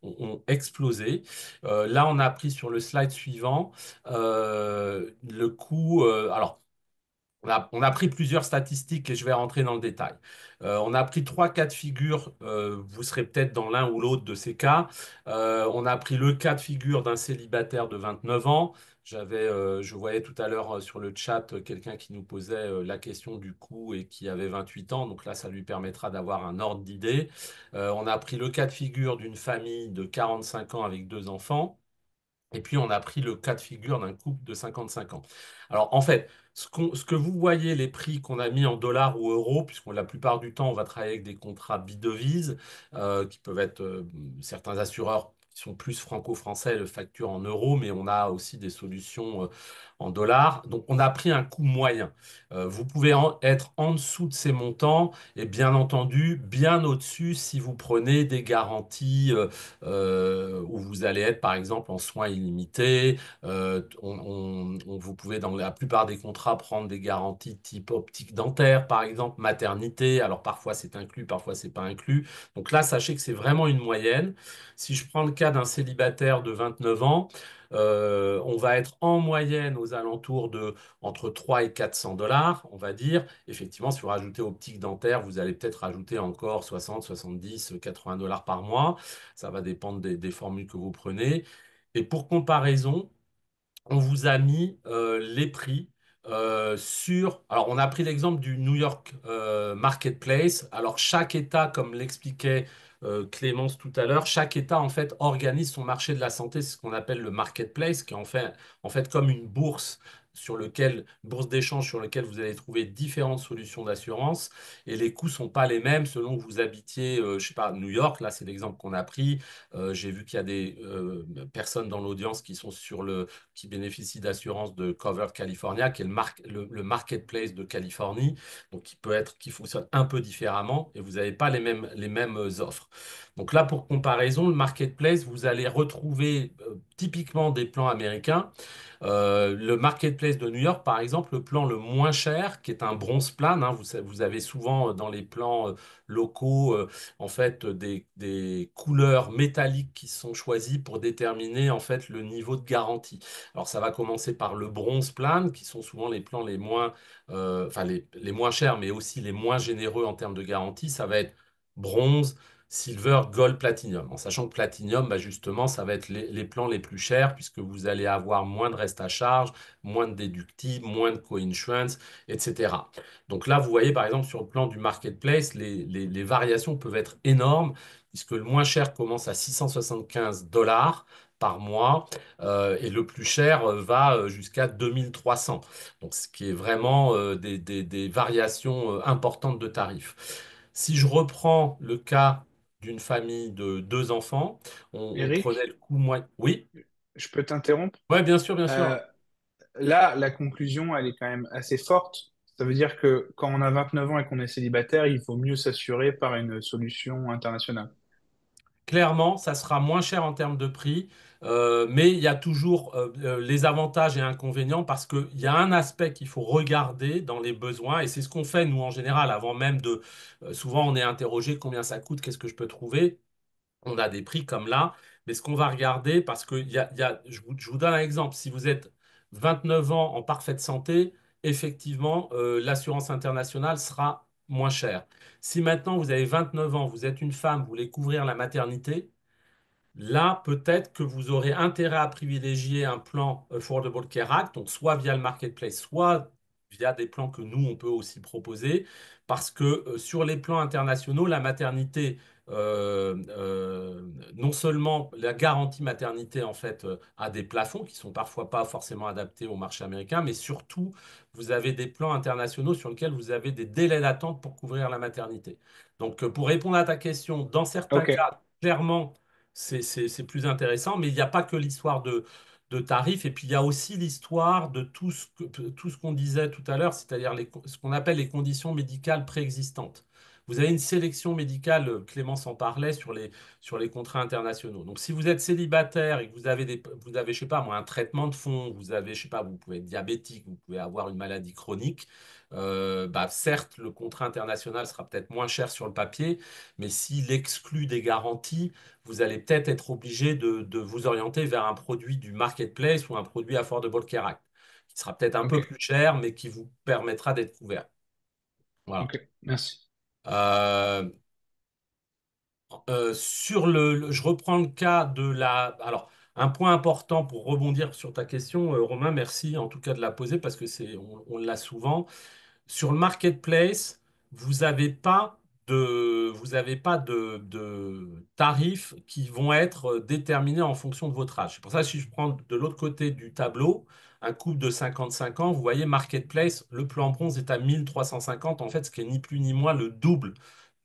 [SPEAKER 2] ont explosé. Là, on a pris sur le slide suivant le coût. Alors, on a pris plusieurs statistiques et je vais rentrer dans le détail. On a pris trois cas de figure. Vous serez peut-être dans l'un ou l'autre de ces cas. On a pris le cas de figure d'un célibataire de 29 ans. Je voyais tout à l'heure sur le chat quelqu'un qui nous posait la question du coût et qui avait 28 ans. Donc là, ça lui permettra d'avoir un ordre d'idée. On a pris le cas de figure d'une famille de 45 ans avec deux enfants. Et puis, on a pris le cas de figure d'un couple de 55 ans. Alors, en fait, ce que vous voyez, les prix qu'on a mis en dollars ou euros, puisque la plupart du temps, on va travailler avec des contrats bidevises, qui peuvent être certains assureurs qui sont plus franco-français, le facturent en euros, mais on a aussi des solutions en dollars. Donc, on a pris un coût moyen. Vous pouvez être en dessous de ces montants et bien entendu, bien au-dessus si vous prenez des garanties. Où vous allez être par exemple en soins illimités. Vous pouvez dans la plupart des contrats prendre des garanties type optique dentaire, par exemple, maternité. Alors parfois c'est inclus, parfois c'est pas inclus. Donc là, sachez que c'est vraiment une moyenne. Si je prends le cas d'un célibataire de 29 ans, on va être en moyenne aux alentours de entre 3 et 400 dollars, on va dire. Effectivement, si vous rajoutez optique dentaire, vous allez peut-être rajouter encore 60, 70, 80 dollars par mois. Ça va dépendre des formules que vous prenez. Et pour comparaison, on vous a mis les prix sur... Alors, on a pris l'exemple du New York Marketplace. Alors, chaque État, comme l'expliquait Clémence tout à l'heure, chaque État, en fait, organise son marché de la santé, c'est ce qu'on appelle le marketplace, qui est en fait comme une bourse bourse d'échange sur lequel vous allez trouver différentes solutions d'assurance et les coûts sont pas les mêmes selon que vous habitiez, je sais pas, New York, là c'est l'exemple qu'on a pris. J'ai vu qu'il y a des personnes dans l'audience qui bénéficient d'assurance de Covered California, qui est le marketplace de Californie, donc qui fonctionne un peu différemment et vous n'avez pas les mêmes offres. Donc là, pour comparaison, le marketplace, vous allez retrouver typiquement des plans américains. Le marketplace de New York, par exemple, le plan le moins cher, qui est un bronze plane, hein, vous avez souvent dans les plans locaux, en fait, des couleurs métalliques qui sont choisies pour déterminer en fait le niveau de garantie. Alors, ça va commencer par le bronze plane, qui sont souvent les plans les moins, enfin les moins chers, mais aussi les moins généreux en termes de garantie. Ça va être bronze. Silver, Gold, Platinum. En sachant que Platinum, bah justement, ça va être les plans les plus chers puisque vous allez avoir moins de reste à charge, moins de déductibles, moins de co-insurance, etc. Donc là, vous voyez par exemple sur le plan du marketplace, les variations peuvent être énormes puisque le moins cher commence à 675 dollars par mois et le plus cher va jusqu'à 2300. Donc ce qui est vraiment des variations importantes de tarifs. Si je reprends le cas d'une famille de deux enfants, on prenait
[SPEAKER 1] Eric,
[SPEAKER 2] le coût moyen. Oui,
[SPEAKER 1] je peux t'interrompre?
[SPEAKER 2] ouais, bien sûr, bien
[SPEAKER 1] Euh,
[SPEAKER 2] sûr.
[SPEAKER 1] Là, la conclusion, elle est quand même assez forte. Ça veut dire que quand on a 29 ans et qu'on est célibataire, il vaut mieux s'assurer par une solution internationale.
[SPEAKER 2] clairement, ça sera moins cher en termes de prix, mais il y a toujours les avantages et inconvénients parce qu'il y a un aspect qu'il faut regarder dans les besoins, et c'est ce qu'on fait nous en général avant même de... souvent on est interrogé combien ça coûte, qu'est-ce que je peux trouver? On a des prix comme là, mais ce qu'on va regarder, parce que je vous donne un exemple, si vous êtes 29 ans en parfaite santé, effectivement, l'assurance internationale sera moins chère. Si maintenant vous avez 29 ans, vous êtes une femme, vous voulez couvrir la maternité, là, peut-être que vous aurez intérêt à privilégier un plan Affordable Care Act, donc soit via le marketplace, soit via des plans que nous, on peut aussi proposer, parce que sur les plans internationaux, la maternité, non seulement la garantie maternité, en fait, a des plafonds qui sont parfois pas forcément adaptés au marché américain, mais surtout, vous avez des plans internationaux sur lesquels vous avez des délais d'attente pour couvrir la maternité. Donc, pour répondre à ta question, dans certains
[SPEAKER 1] Ok,
[SPEAKER 2] cas, clairement, c'est plus intéressant, mais il n'y a pas que l'histoire de tarifs, et puis il y a aussi l'histoire de tout ce qu'on disait tout à l'heure, c'est-à-dire ce qu'on appelle les conditions médicales préexistantes. Vous avez une sélection médicale, Clémence en parlait, sur les contrats internationaux. Donc si vous êtes célibataire et que vous avez, je sais pas moi, un traitement de fond, vous avez, je sais pas, vous pouvez être diabétique, vous pouvez avoir une maladie chronique, bah, certes, le contrat international sera peut-être moins cher sur le papier, mais s'il exclut des garanties, vous allez peut-être être obligé de vous orienter vers un produit du marketplace ou un produit Affordable Care Act, qui sera peut-être un peu plus
[SPEAKER 1] ok,
[SPEAKER 2] cher, mais qui vous permettra d'être couvert. Voilà.
[SPEAKER 1] ok, merci.
[SPEAKER 2] Euh, je reprends le cas de la... Alors, un point important pour rebondir sur ta question, Romain, merci en tout cas de la poser parce que on l'a souvent. Sur le marketplace, vous avez pas de tarifs qui vont être déterminés en fonction de votre âge. C'est pour ça, si je prends de l'autre côté du tableau, un couple de 55 ans, vous voyez, marketplace, le plan bronze est à 1350, en fait, ce qui est ni plus ni moins le double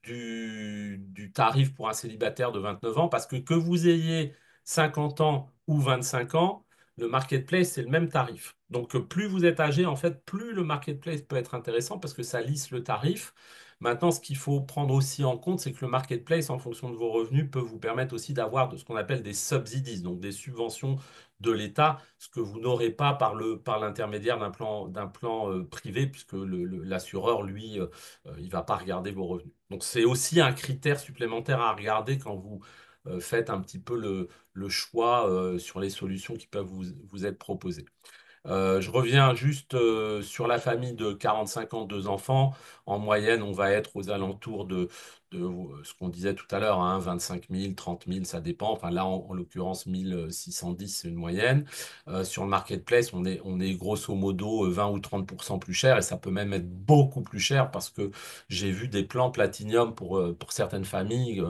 [SPEAKER 2] du tarif pour un célibataire de 29 ans, parce que vous ayez 50 ans ou 25 ans, le marketplace, c'est le même tarif. Donc, plus vous êtes âgé, en fait, plus le marketplace peut être intéressant parce que ça lisse le tarif. Maintenant, ce qu'il faut prendre aussi en compte, c'est que le marketplace, en fonction de vos revenus, peut vous permettre aussi d'avoir de ce qu'on appelle des subsidies, donc des subventions de l'État, ce que vous n'aurez pas par l'intermédiaire d'un plan privé, puisque l'assureur, lui, il ne va pas regarder vos revenus. Donc, c'est aussi un critère supplémentaire à regarder quand vous faites un petit peu le choix sur les solutions qui peuvent vous être proposées. Je reviens juste sur la famille de 45 ans, deux enfants. En moyenne, on va être aux alentours de ce qu'on disait tout à l'heure, hein, 25 000, 30 000, ça dépend. Enfin, là, en l'occurrence, 1610, c'est une moyenne. Sur le marketplace, on est grosso modo 20 ou 30% plus cher et ça peut même être beaucoup plus cher parce que j'ai vu des plans Platinum pour certaines familles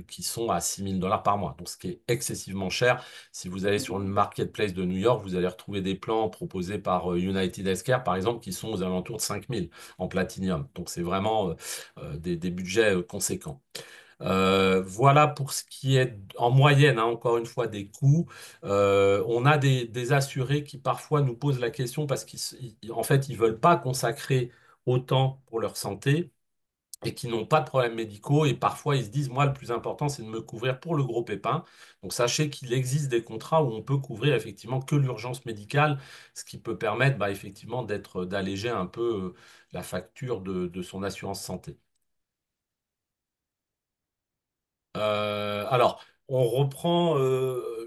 [SPEAKER 2] qui sont à 6 000 $ par mois. Donc, ce qui est excessivement cher. Si vous allez sur le marketplace de New York, vous allez retrouver des plans proposés par United Healthcare, par exemple, qui sont aux alentours de 5 000 en Platinum. Donc, c'est vraiment des budgets conséquents. Voilà pour ce qui est en moyenne, hein, encore une fois, des coûts. On a des assurés qui parfois nous posent la question parce qu'en fait, ils veulent pas consacrer autant pour leur santé et qui n'ont pas de problèmes médicaux. Et parfois, ils se disent, moi, le plus important, c'est de me couvrir pour le gros pépin. Donc, sachez qu'il existe des contrats où on peut couvrir effectivement que l'urgence médicale, ce qui peut permettre bah, effectivement d'alléger un peu la facture de son assurance santé. Alors, on reprend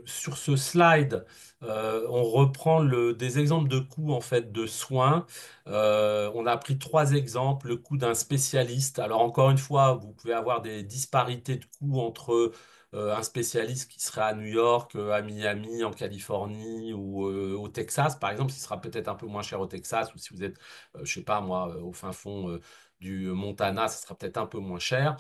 [SPEAKER 2] sur ce slide, on reprend des exemples de coûts en fait de soins. On a pris trois exemples. Le coût d'un spécialiste. Alors encore une fois, vous pouvez avoir des disparités de coûts entre un spécialiste qui serait à New York, à Miami, en Californie ou au Texas, par exemple, qui sera peut-être un peu moins cher au Texas, ou si vous êtes, je sais pas moi, au fin fond du Montana, ça sera peut-être un peu moins cher.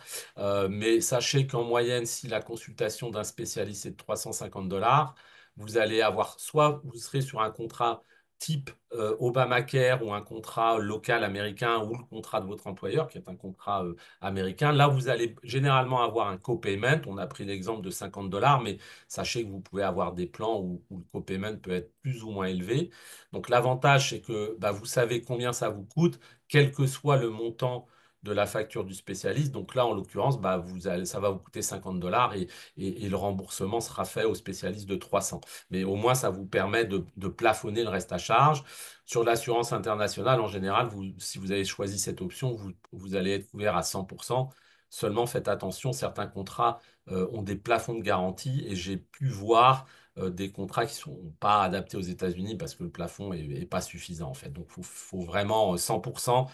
[SPEAKER 2] Mais sachez qu'en moyenne, si la consultation d'un spécialiste est de 350 $, vous allez avoir soit vous serez sur un contrat type Obamacare ou un contrat local américain ou le contrat de votre employeur qui est un contrat américain. Là, vous allez généralement avoir un copayment. On a pris l'exemple de 50 $, mais sachez que vous pouvez avoir des plans où le copayment peut être plus ou moins élevé. Donc l'avantage, c'est que bah, vous savez combien ça vous coûte, quel que soit le montant de la facture du spécialiste. Donc là, en l'occurrence, bah, ça va vous coûter 50 $ et le remboursement sera fait au spécialiste de 300. Mais au moins, ça vous permet de plafonner le reste à charge. Sur l'assurance internationale, en général, si vous avez choisi cette option, vous allez être couvert à 100%. Seulement, faites attention, certains contrats ont des plafonds de garantie et j'ai pu voir des contrats qui sont pas adaptés aux États-Unis parce que le plafond est pas suffisant en fait. Donc, faut vraiment 100%,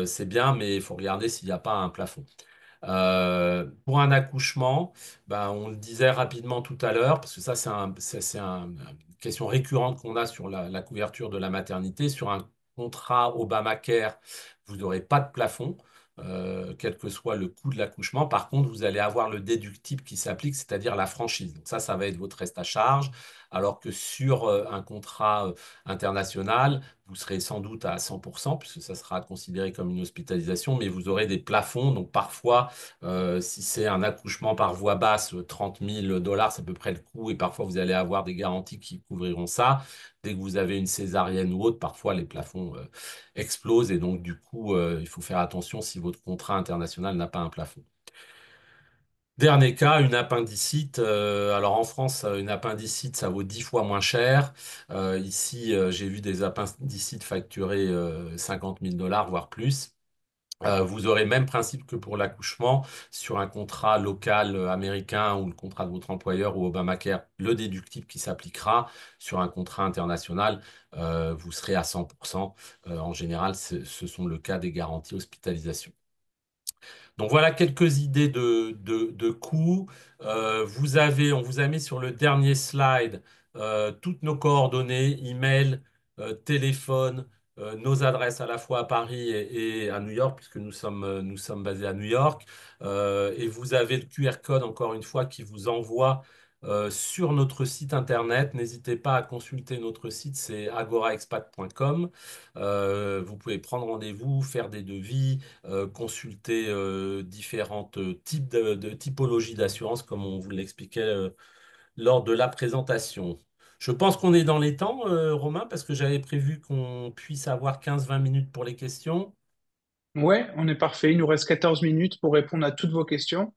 [SPEAKER 2] c'est bien, mais il faut regarder s'il n'y a pas un plafond. Pour un accouchement, ben, on le disait rapidement tout à l'heure, parce que ça, une question récurrente qu'on a sur la couverture de la maternité. Sur un contrat Obamacare, vous n'aurez pas de plafond, quel que soit le coût de l'accouchement. Par contre, vous allez avoir le déductible qui s'applique, c'est-à-dire la franchise. Donc ça va être votre reste à charge, alors que sur un contrat international, vous serez sans doute à 100%, puisque ça sera considéré comme une hospitalisation, mais vous aurez des plafonds. Donc parfois, si c'est un accouchement par voie basse, 30 000 $, c'est à peu près le coût, et parfois vous allez avoir des garanties qui couvriront ça. Dès que vous avez une césarienne ou autre, parfois les plafonds explosent, et donc du coup, il faut faire attention si votre contrat international n'a pas un plafond. Dernier cas, une appendicite. Alors en France, une appendicite, ça vaut 10 fois moins cher. Ici, j'ai vu des appendicites facturés 50 000 $, voire plus. Vous aurez le même principe que pour l'accouchement sur un contrat local américain ou le contrat de votre employeur ou Obamacare, le déductible qui s'appliquera. Sur un contrat international, vous serez à 100%. En général, ce sont le cas des garanties hospitalisation. Donc voilà quelques idées de coûts. On vous a mis sur le dernier slide toutes nos coordonnées, email, téléphone, nos adresses à la fois à Paris et à New York, puisque nous sommes basés à New York. Et vous avez le QR code, encore une fois, qui vous envoie sur notre site internet. N'hésitez pas à consulter notre site, c'est agoraexpat.com. Vous pouvez prendre rendez-vous, faire des devis, consulter différentes types de typologies d'assurance, comme on vous l'expliquait lors de la présentation. Je pense qu'on est dans les temps, Romain, parce que j'avais prévu qu'on puisse avoir 15-20 minutes pour les questions.
[SPEAKER 1] Ouais, on est parfait. Il nous reste 14 minutes pour répondre à toutes vos questions.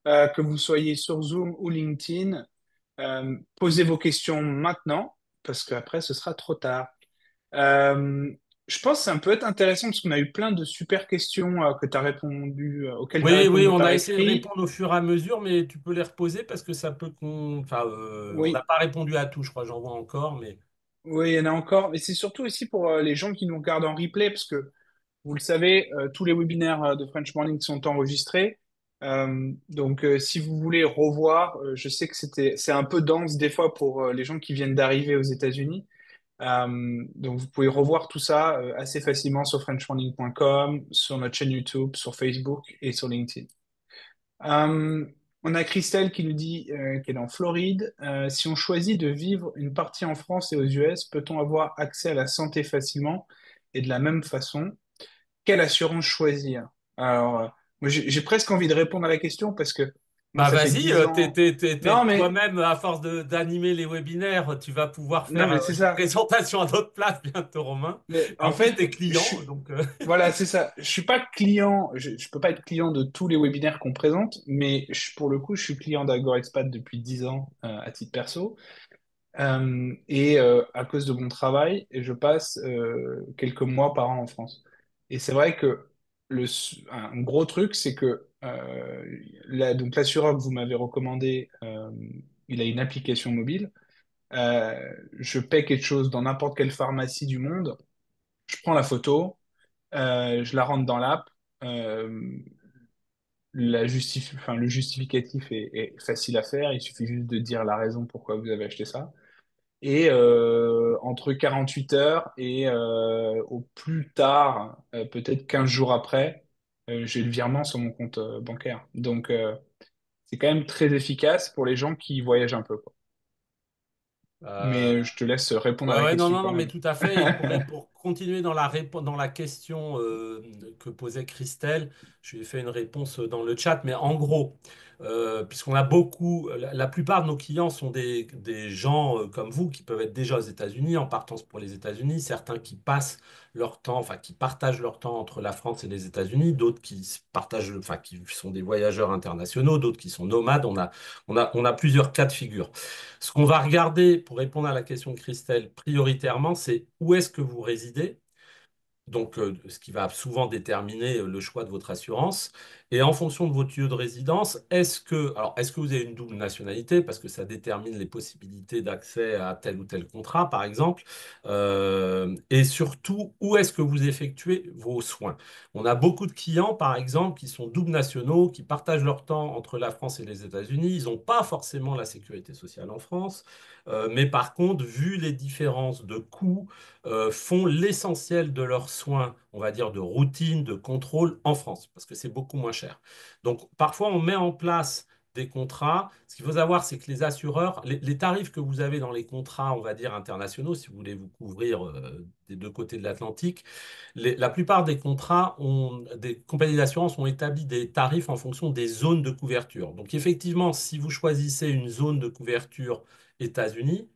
[SPEAKER 1] Que vous soyez sur Zoom ou LinkedIn, posez vos questions maintenant, parce qu'après, ce sera trop tard. Euh, je pense que ça peut être intéressant parce qu'on a eu plein de super questions que tu as répondu, auxquelles tu as
[SPEAKER 2] Oui, oui,
[SPEAKER 1] répondu
[SPEAKER 2] on
[SPEAKER 1] par
[SPEAKER 2] a essayé de
[SPEAKER 1] écrit.
[SPEAKER 2] répondre au fur et à mesure, mais tu peux les reposer parce que ça peut Enfin, on n'a
[SPEAKER 1] Oui,
[SPEAKER 2] pas répondu à tout, je crois, j'en vois encore, mais...
[SPEAKER 1] oui, il y en a encore. Mais c'est surtout aussi pour les gens qui nous regardent en replay, parce que vous le savez, tous les webinaires de French Morning sont enregistrés. Donc, si vous voulez revoir, je sais que c'est un peu dense des fois pour les gens qui viennent d'arriver aux États-Unis. Donc, vous pouvez revoir tout ça assez facilement sur frenchmorning.com, sur notre chaîne YouTube, sur Facebook et sur LinkedIn. Euh, on a Christelle qui nous dit qu'elle est en Floride. Si on choisit de vivre une partie en France et aux US, peut-on avoir accès à la santé facilement et de la même façon? Quelle assurance choisir? Alors, moi, j'ai presque envie de répondre à la question parce que moi,
[SPEAKER 2] Bah
[SPEAKER 1] ça fait
[SPEAKER 2] vas-y,
[SPEAKER 1] 10 ans. Non, mais,
[SPEAKER 2] toi-même, à force d'animer les webinaires, tu vas pouvoir
[SPEAKER 1] non,
[SPEAKER 2] faire
[SPEAKER 1] mais c'est
[SPEAKER 2] une
[SPEAKER 1] ça.
[SPEAKER 2] présentation à d'autres places bientôt, Romain.
[SPEAKER 1] Mais
[SPEAKER 2] Et
[SPEAKER 1] en
[SPEAKER 2] en plus, t'es
[SPEAKER 1] fait,
[SPEAKER 2] client, donc...
[SPEAKER 1] voilà, c'est ça. Je suis pas client, je peux pas être client de tous les webinaires qu'on présente, mais pour le coup, je suis client d'AgoraExpat depuis 10 ans à titre perso. Et à cause de mon travail, je passe quelques mois par an en France. Et c'est vrai que un gros truc, c'est que donc l'assureur que vous m'avez recommandé, il a une application mobile. Je paie quelque chose dans n'importe quelle pharmacie du monde, je prends la photo, je la rentre dans l'app. euh, le justificatif est facile à faire, il suffit juste de dire la raison pourquoi vous avez acheté ça. Et entre 48 heures et au plus tard, peut-être 15 jours après, j'ai le virement sur mon compte bancaire. Donc, c'est quand même très efficace pour les gens qui voyagent un peu, quoi.
[SPEAKER 2] euh,
[SPEAKER 1] Mais je te laisse répondre à
[SPEAKER 2] Ouais,
[SPEAKER 1] la
[SPEAKER 2] ouais, non,
[SPEAKER 1] question
[SPEAKER 2] non,
[SPEAKER 1] quand
[SPEAKER 2] non, mais
[SPEAKER 1] même.
[SPEAKER 2] tout à fait. Et pour continuer dans la question que posait Christelle, je lui ai fait une réponse dans le chat, mais en gros, puisqu'on a beaucoup, la plupart de nos clients sont des gens comme vous qui peuvent être déjà aux États-Unis, en partance pour les États-Unis, certains qui passent leur temps, enfin qui partagent leur temps entre la France et les États-Unis, d'autres qui partagent, enfin qui sont des voyageurs internationaux, d'autres qui sont nomades. On a plusieurs cas de figure. Ce qu'on va regarder pour répondre à la question de Christelle prioritairement, c'est où est-ce que vous résidez, donc ce qui va souvent déterminer le choix de votre assurance. Et en fonction de votre lieu de résidence, est-ce que vous avez une double nationalité, parce que ça détermine les possibilités d'accès à tel ou tel contrat, par exemple. Et surtout, où est-ce que vous effectuez vos soins? On a beaucoup de clients, par exemple, qui sont doubles nationaux, qui partagent leur temps entre la France et les États-Unis. Ils n'ont pas forcément la sécurité sociale en France, mais par contre, vu les différences de coûts, font l'essentiel de leurs soins, on va dire de routine, de contrôle en France, parce que c'est beaucoup moins cher. Donc parfois, on met en place des contrats. Ce qu'il faut savoir, c'est que les assureurs, les tarifs que vous avez dans les contrats, on va dire internationaux, si vous voulez vous couvrir des deux côtés de l'Atlantique, la plupart des contrats des compagnies d'assurance ont établi des tarifs en fonction des zones de couverture. Donc effectivement, si vous choisissez une zone de couverture États-Unis,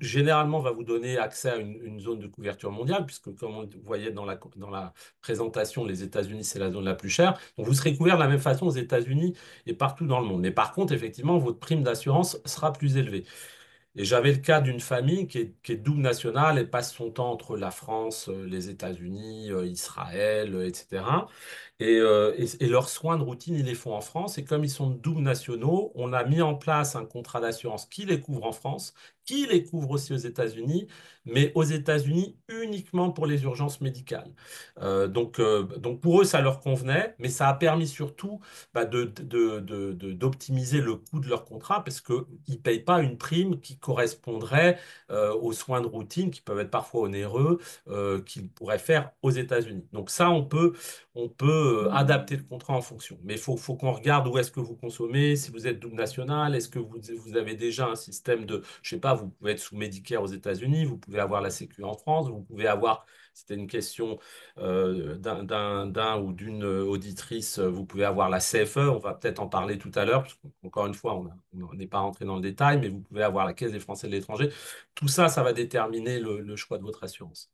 [SPEAKER 2] généralement va vous donner accès à une zone de couverture mondiale, puisque comme on voyait dans la présentation, les États-Unis, c'est la zone la plus chère. Donc vous serez couvert de la même façon aux États-Unis et partout dans le monde. Mais par contre, effectivement, votre prime d'assurance sera plus élevée. Et j'avais le cas d'une famille qui est double nationale. Elle passe son temps entre la France, les États-Unis, Israël, etc. Et leurs soins de routine, ils les font en France. Et comme ils sont doubles nationaux, on a mis en place un contrat d'assurance qui les couvre en France, qui les couvre aussi aux États-Unis, mais aux États-Unis uniquement pour les urgences médicales. Donc pour eux, ça leur convenait, mais ça a permis surtout d'optimiser le coût de leur contrat parce qu'ils ne payent pas une prime qui correspondrait aux soins de routine qui peuvent être parfois onéreux qu'ils pourraient faire aux États-Unis. Donc ça, on peut adapter le contrat en fonction. Mais il faut qu'on regarde où est-ce que vous consommez, si vous êtes double national, est-ce que vous avez déjà un système de, je sais pas, vous pouvez être sous Medicare aux États-Unis, vous pouvez avoir la Sécu en France, vous pouvez avoir, c'était une question d'un ou d'une auditrice, vous pouvez avoir la CFE, on va peut-être en parler tout à l'heure, parce qu'encore une fois, on n'est pas rentré dans le détail, mais vous pouvez avoir la Caisse des Français de l'étranger. Tout ça, ça va déterminer le choix de votre assurance.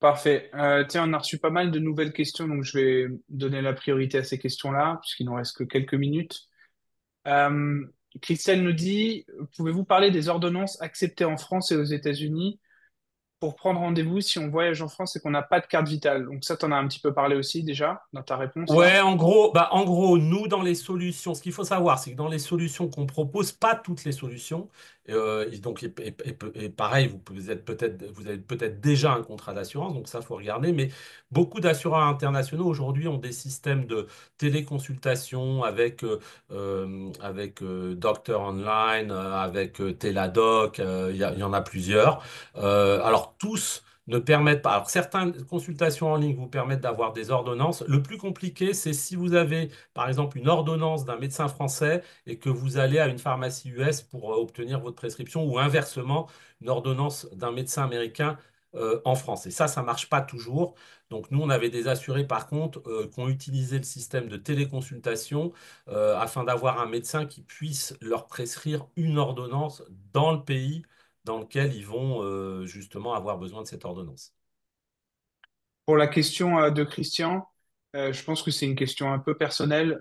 [SPEAKER 1] Parfait. Tiens, on a reçu pas mal de nouvelles questions, donc je vais donner la priorité à ces questions-là, puisqu'il nous reste que quelques minutes. Euh, Christelle nous dit, pouvez-vous parler des ordonnances acceptées en France et aux États-Unis pour prendre rendez-vous si on voyage en France et qu'on n'a pas de carte vitale? Donc ça, tu en as un petit peu parlé aussi déjà dans ta réponse
[SPEAKER 2] Ouais,
[SPEAKER 1] là.
[SPEAKER 2] en gros, nous, dans les solutions, ce qu'il faut savoir, c'est que dans les solutions qu'on propose, pas toutes les solutions, et pareil, vous avez peut-être déjà un contrat d'assurance, donc ça, faut regarder, mais beaucoup d'assureurs internationaux aujourd'hui ont des systèmes de téléconsultation avec Doctor Online, avec Teladoc, il y en a plusieurs. Alors, tous ne permettent pas. Alors, certaines consultations en ligne vous permettent d'avoir des ordonnances. Le plus compliqué, c'est si vous avez, par exemple, une ordonnance d'un médecin français et que vous allez à une pharmacie US pour obtenir votre prescription, ou inversement, une ordonnance d'un médecin américain en France. Et ça marche pas toujours. Donc, nous, on avait des assurés, par contre, qui ont utilisé le système de téléconsultation afin d'avoir un médecin qui puisse leur prescrire une ordonnance dans le pays dans lequel ils vont justement avoir besoin de cette ordonnance.
[SPEAKER 1] Pour la question de Christian, je pense que c'est une question un peu personnelle.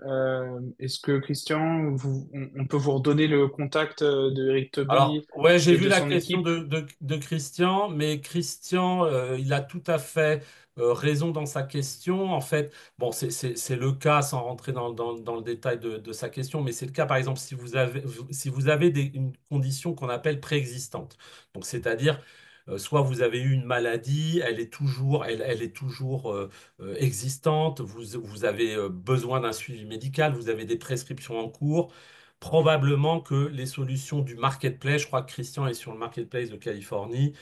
[SPEAKER 1] Est-ce que Christian, on peut vous redonner le contact de Eric
[SPEAKER 2] Alors,
[SPEAKER 1] Toby
[SPEAKER 2] ouais, j'ai
[SPEAKER 1] et
[SPEAKER 2] vu
[SPEAKER 1] de
[SPEAKER 2] la
[SPEAKER 1] son
[SPEAKER 2] question
[SPEAKER 1] équipe?
[SPEAKER 2] de Christian, mais Christian, il a tout à fait raison dans sa question. En fait, bon, c'est le cas, sans rentrer dans le détail de sa question, mais c'est le cas, par exemple, si vous avez une condition qu'on appelle préexistante. Donc, c'est-à-dire, soit vous avez eu une maladie, elle est toujours existante, vous avez besoin d'un suivi médical, vous avez des prescriptions en cours. probablement que les solutions du marketplace, je crois que Christian est sur le marketplace de Californie,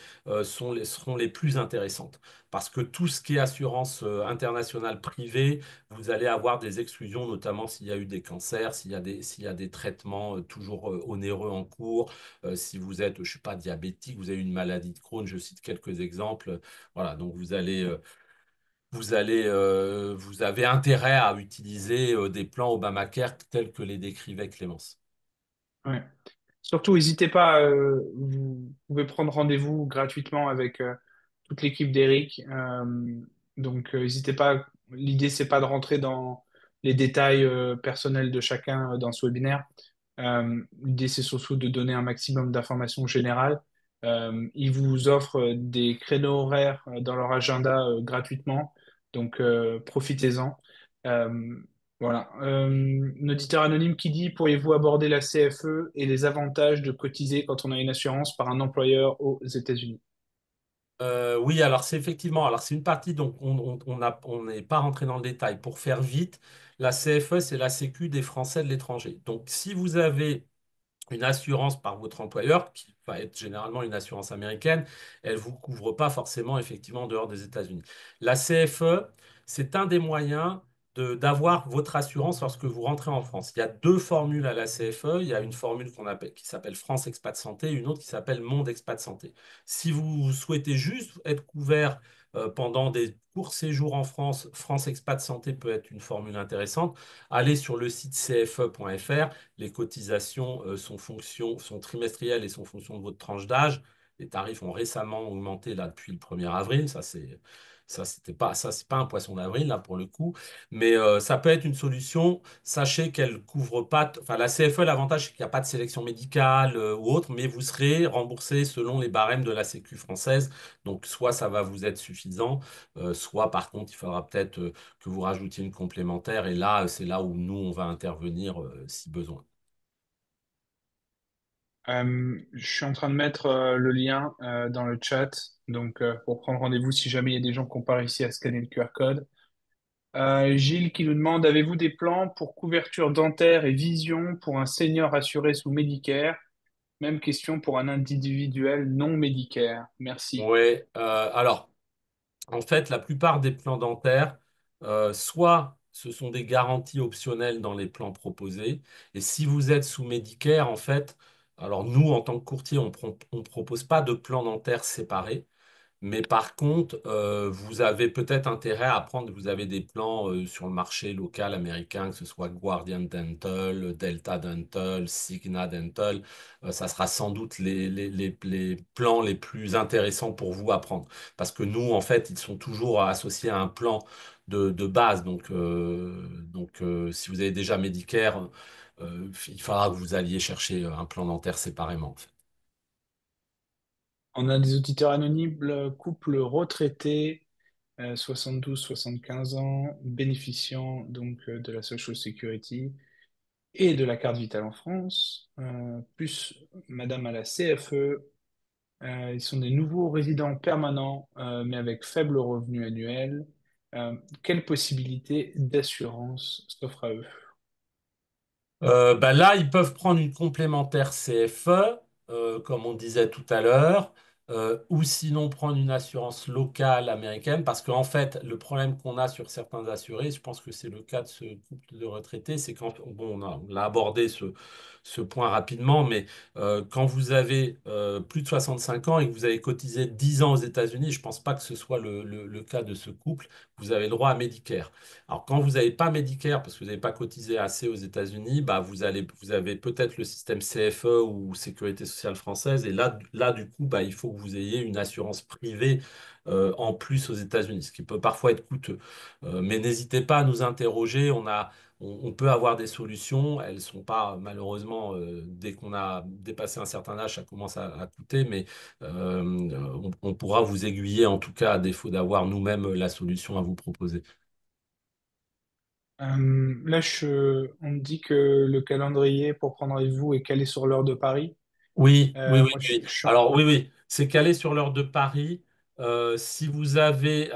[SPEAKER 2] seront les plus intéressantes. Parce que tout ce qui est assurance internationale privée, vous allez avoir des exclusions, notamment s'il y a eu des cancers, s'il y a des traitements toujours onéreux en cours, si vous êtes, je sais pas, diabétique, vous avez une maladie de Crohn, je cite quelques exemples. Voilà, donc vous avez intérêt à utiliser des plans Obamacare tels que les décrivait Clémence.
[SPEAKER 1] Ouais. Surtout, n'hésitez pas, vous pouvez prendre rendez-vous gratuitement avec toute l'équipe d'Eric. Donc, n'hésitez pas. L'idée, c'est pas de rentrer dans les détails personnels de chacun dans ce webinaire. L'idée, c'est surtout de donner un maximum d'informations générales. Ils vous offrent des créneaux horaires dans leur agenda gratuitement. Donc, profitez-en. Euh, voilà. Un auditeur anonyme qui dit, pourriez-vous aborder la CFE et les avantages de cotiser quand on a une assurance par un employeur aux États-Unis?
[SPEAKER 2] Oui, alors c'est effectivement, alors c'est une partie, donc on n'est pas rentré dans le détail. Pour faire vite, la CFE, c'est la Sécu des Français de l'étranger. Donc si vous avez une assurance par votre employeur, qui va être généralement une assurance américaine, elle ne vous couvre pas forcément effectivement en dehors des États-Unis. La CFE, c'est un des moyens d'avoir votre assurance lorsque vous rentrez en France. Il y a deux formules à la CFE. Il y a une formule qui s'appelle France Expat Santé et une autre qui s'appelle Monde Expat Santé. Si vous souhaitez juste être couvert pendant des courts séjours en France, France Expat Santé peut être une formule intéressante. Allez sur le site cfe.fr. Les cotisations sont trimestrielles et sont fonction de votre tranche d'âge. Les tarifs ont récemment augmenté là depuis le 1er avril. C'est pas un poisson d'avril là pour le coup, mais ça peut être une solution. Sachez qu'elle couvre pas, enfin la CFE, l'avantage c'est qu'il n'y a pas de sélection médicale ou autre, mais vous serez remboursé selon les barèmes de la Sécu française. Donc soit ça va vous être suffisant, soit par contre il faudra peut-être que vous rajoutiez une complémentaire. Et là, c'est là où nous on va intervenir si besoin.
[SPEAKER 1] Je suis en train de mettre le lien dans le chat, donc pour prendre rendez-vous si jamais il y a des gens qui n'ont pas réussi à scanner le QR code. Gilles qui nous demande, avez-vous des plans pour couverture dentaire et vision pour un senior assuré sous Medicare? Même question pour un individuel non Medicare. Merci.
[SPEAKER 2] Oui, alors. En fait, la plupart des plans dentaires, soit ce sont des garanties optionnelles dans les plans proposés, et si vous êtes sous Medicare, en fait, alors nous, en tant que courtier, on propose pas de plan dentaire séparé. Mais par contre, vous avez peut-être intérêt à prendre, vous avez des plans sur le marché local américain, que ce soit Guardian Dental, Delta Dental, Cigna Dental. Ça sera sans doute les plans les plus intéressants pour vous à prendre. Parce que nous, en fait, ils sont toujours associés à un plan de base. Donc, si vous avez déjà Medicare, il faudra que vous alliez chercher un plan dentaire séparément, en fait.
[SPEAKER 1] On a des auditeurs anonymes, couple retraité, 72-75 ans, bénéficiant donc de la Social Security et de la carte vitale en France, plus Madame à la CFE. Ils sont des nouveaux résidents permanents, mais avec faible revenu annuel. Quelle possibilité d'assurance s'offre à eux?
[SPEAKER 2] Bah là, ils peuvent prendre une complémentaire CFE, comme on disait tout à l'heure, ou sinon prendre une assurance locale américaine, parce qu'en fait, le problème qu'on a sur certains assurés, je pense que c'est le cas de ce couple de retraités, c'est quand, bon, on a abordé ce point rapidement, mais quand vous avez plus de 65 ans et que vous avez cotisé 10 ans aux États-Unis, je pense pas que ce soit le cas de ce couple, vous avez le droit à Medicare. Alors, quand vous n'avez pas Medicare parce que vous n'avez pas cotisé assez aux États-Unis, bah, vous avez peut-être le système CFE ou Sécurité sociale française. Et là du coup, bah, il faut que vous ayez une assurance privée en plus aux États-Unis, ce qui peut parfois être coûteux. Mais n'hésitez pas à nous interroger. On peut avoir des solutions. Elles ne sont pas, malheureusement, dès qu'on a dépassé un certain âge, ça commence à coûter. Mais on pourra vous aiguiller, en tout cas, à défaut d'avoir nous-mêmes la solution à vous proposer.
[SPEAKER 1] Là, on me dit que le calendrier pour prendre rendez-vous est calé sur l'heure de Paris.
[SPEAKER 2] Oui, oui, oui,
[SPEAKER 1] Moi,
[SPEAKER 2] oui. Alors oui, oui, c'est calé sur l'heure de Paris. Si vous avez,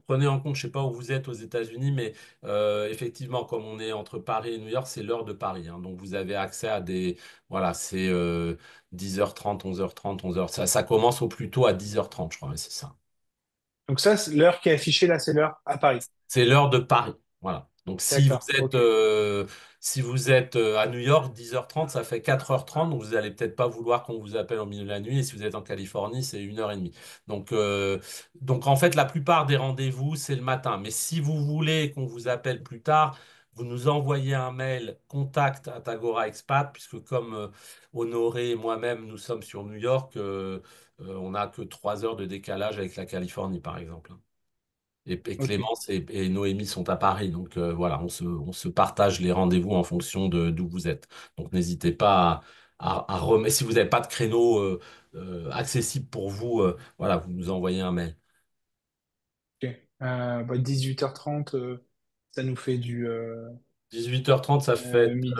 [SPEAKER 2] prenez en compte, je sais pas où vous êtes aux États-Unis, mais effectivement, comme on est entre Paris et New York, c'est l'heure de Paris, hein. Donc vous avez accès à des, voilà, c'est 10h30, 11h30, 11h. Ça commence au plus tôt à 10h30, je crois, mais c'est ça.
[SPEAKER 1] Donc ça, l'heure qui est affichée là, c'est l'heure à Paris.
[SPEAKER 2] C'est l'heure de Paris. Voilà. Donc
[SPEAKER 1] D'accord, ok.
[SPEAKER 2] si vous êtes à New York, 10h30, ça fait 4h30. Donc vous allez peut-être pas vouloir qu'on vous appelle au milieu de la nuit. Et si vous êtes en Californie, c'est 1h30. Donc en fait, la plupart des rendez-vous, c'est le matin. Mais si vous voulez qu'on vous appelle plus tard, vous nous envoyez un mail contact@Agora Expat, puisque comme Honoré et moi-même, nous sommes sur New York, on n'a que 3 heures de décalage avec la Californie, par exemple. Et
[SPEAKER 1] Ok.
[SPEAKER 2] Clémence et Noémie sont à Paris. Donc voilà, on se partage les rendez-vous en fonction de d'où vous êtes. Donc n'hésitez pas à remettre. Si vous n'avez pas de créneau accessible pour vous, voilà, vous nous envoyez un mail.
[SPEAKER 1] Ok. 18h30, ça nous fait du
[SPEAKER 2] 18h30, ça fait
[SPEAKER 1] midi,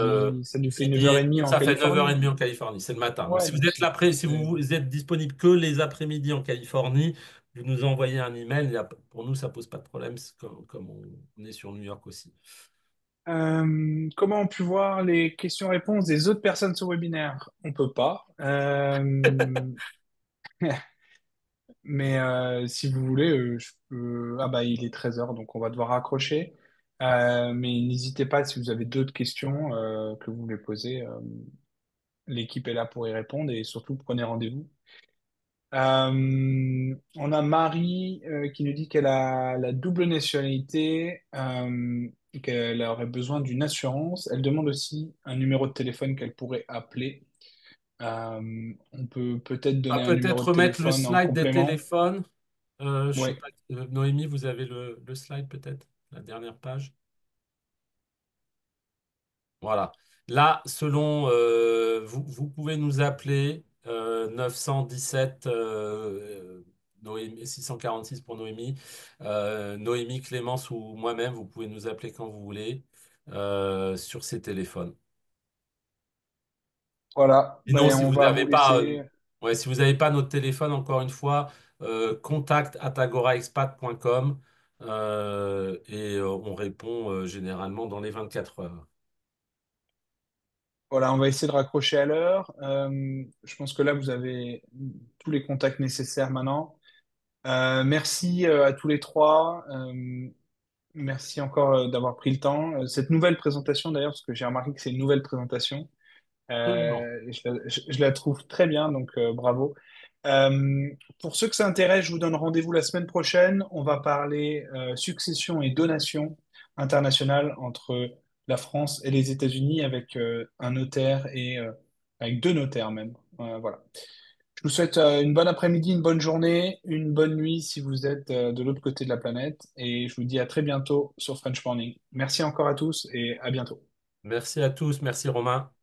[SPEAKER 1] ça nous fait
[SPEAKER 2] midi et
[SPEAKER 1] 9h30
[SPEAKER 2] demi,
[SPEAKER 1] en
[SPEAKER 2] ça fait
[SPEAKER 1] Californie.
[SPEAKER 2] 9h30 en Californie, c'est le matin. Donc
[SPEAKER 1] Ouais,
[SPEAKER 2] si vous
[SPEAKER 1] donc
[SPEAKER 2] êtes là, si
[SPEAKER 1] c'est-
[SPEAKER 2] vous êtes disponible que les après-midi en Californie, vous nous envoyez un email. Pour nous, ça pose pas de problème, c'est comme on est sur New York aussi.
[SPEAKER 1] Comment on peut voir les questions-réponses des autres personnes sur le webinaire? On peut pas. Mais si vous voulez, je peux... Ah bah il est 13h, donc on va devoir raccrocher. Mais n'hésitez pas si vous avez d'autres questions que vous voulez poser. L'équipe est là pour y répondre et surtout prenez rendez-vous. On a Marie qui nous dit qu'elle a la double nationalité et qu'elle aurait besoin d'une assurance. Elle demande aussi un numéro de téléphone qu'elle pourrait appeler. On peut peut-être
[SPEAKER 2] On va
[SPEAKER 1] donner un numéro
[SPEAKER 2] peut-être
[SPEAKER 1] de
[SPEAKER 2] remettre le
[SPEAKER 1] téléphone en
[SPEAKER 2] slide des
[SPEAKER 1] complément.
[SPEAKER 2] téléphones. Je sais
[SPEAKER 1] Oui,
[SPEAKER 2] pas, Noémie, vous avez le slide peut-être, la dernière page. Voilà. Là, selon, vous pouvez nous appeler 917 Noémie, 646 pour Noémie, Noémie, Clémence ou moi-même, vous pouvez nous appeler quand vous voulez sur ces téléphones.
[SPEAKER 1] voilà.
[SPEAKER 2] Sinon,
[SPEAKER 1] Ben,
[SPEAKER 2] si
[SPEAKER 1] on
[SPEAKER 2] vous
[SPEAKER 1] va
[SPEAKER 2] n'avez
[SPEAKER 1] vous
[SPEAKER 2] pas,
[SPEAKER 1] laisser.
[SPEAKER 2] ouais, si vous n'avez pas notre téléphone, encore une fois, contact@agoraexpat.com et on répond généralement dans les 24 heures.
[SPEAKER 1] Voilà, on va essayer de raccrocher à l'heure. Je pense que là, vous avez tous les contacts nécessaires maintenant. Merci à tous les trois. Merci encore d'avoir pris le temps. Cette nouvelle présentation, d'ailleurs, parce que j'ai remarqué que c'est une nouvelle présentation.
[SPEAKER 2] Absolument.
[SPEAKER 1] Je la trouve très bien, donc bravo. Euh, pour ceux que ça intéresse, je vous donne rendez-vous la semaine prochaine. On va parler succession et donation internationale entre la France et les États-Unis avec un notaire et avec deux notaires même. Voilà. Je vous souhaite une bonne après-midi, une bonne journée, une bonne nuit si vous êtes de l'autre côté de la planète. Et je vous dis à très bientôt sur French Morning. Merci encore à tous et à bientôt.
[SPEAKER 2] Merci à tous. Merci Romain.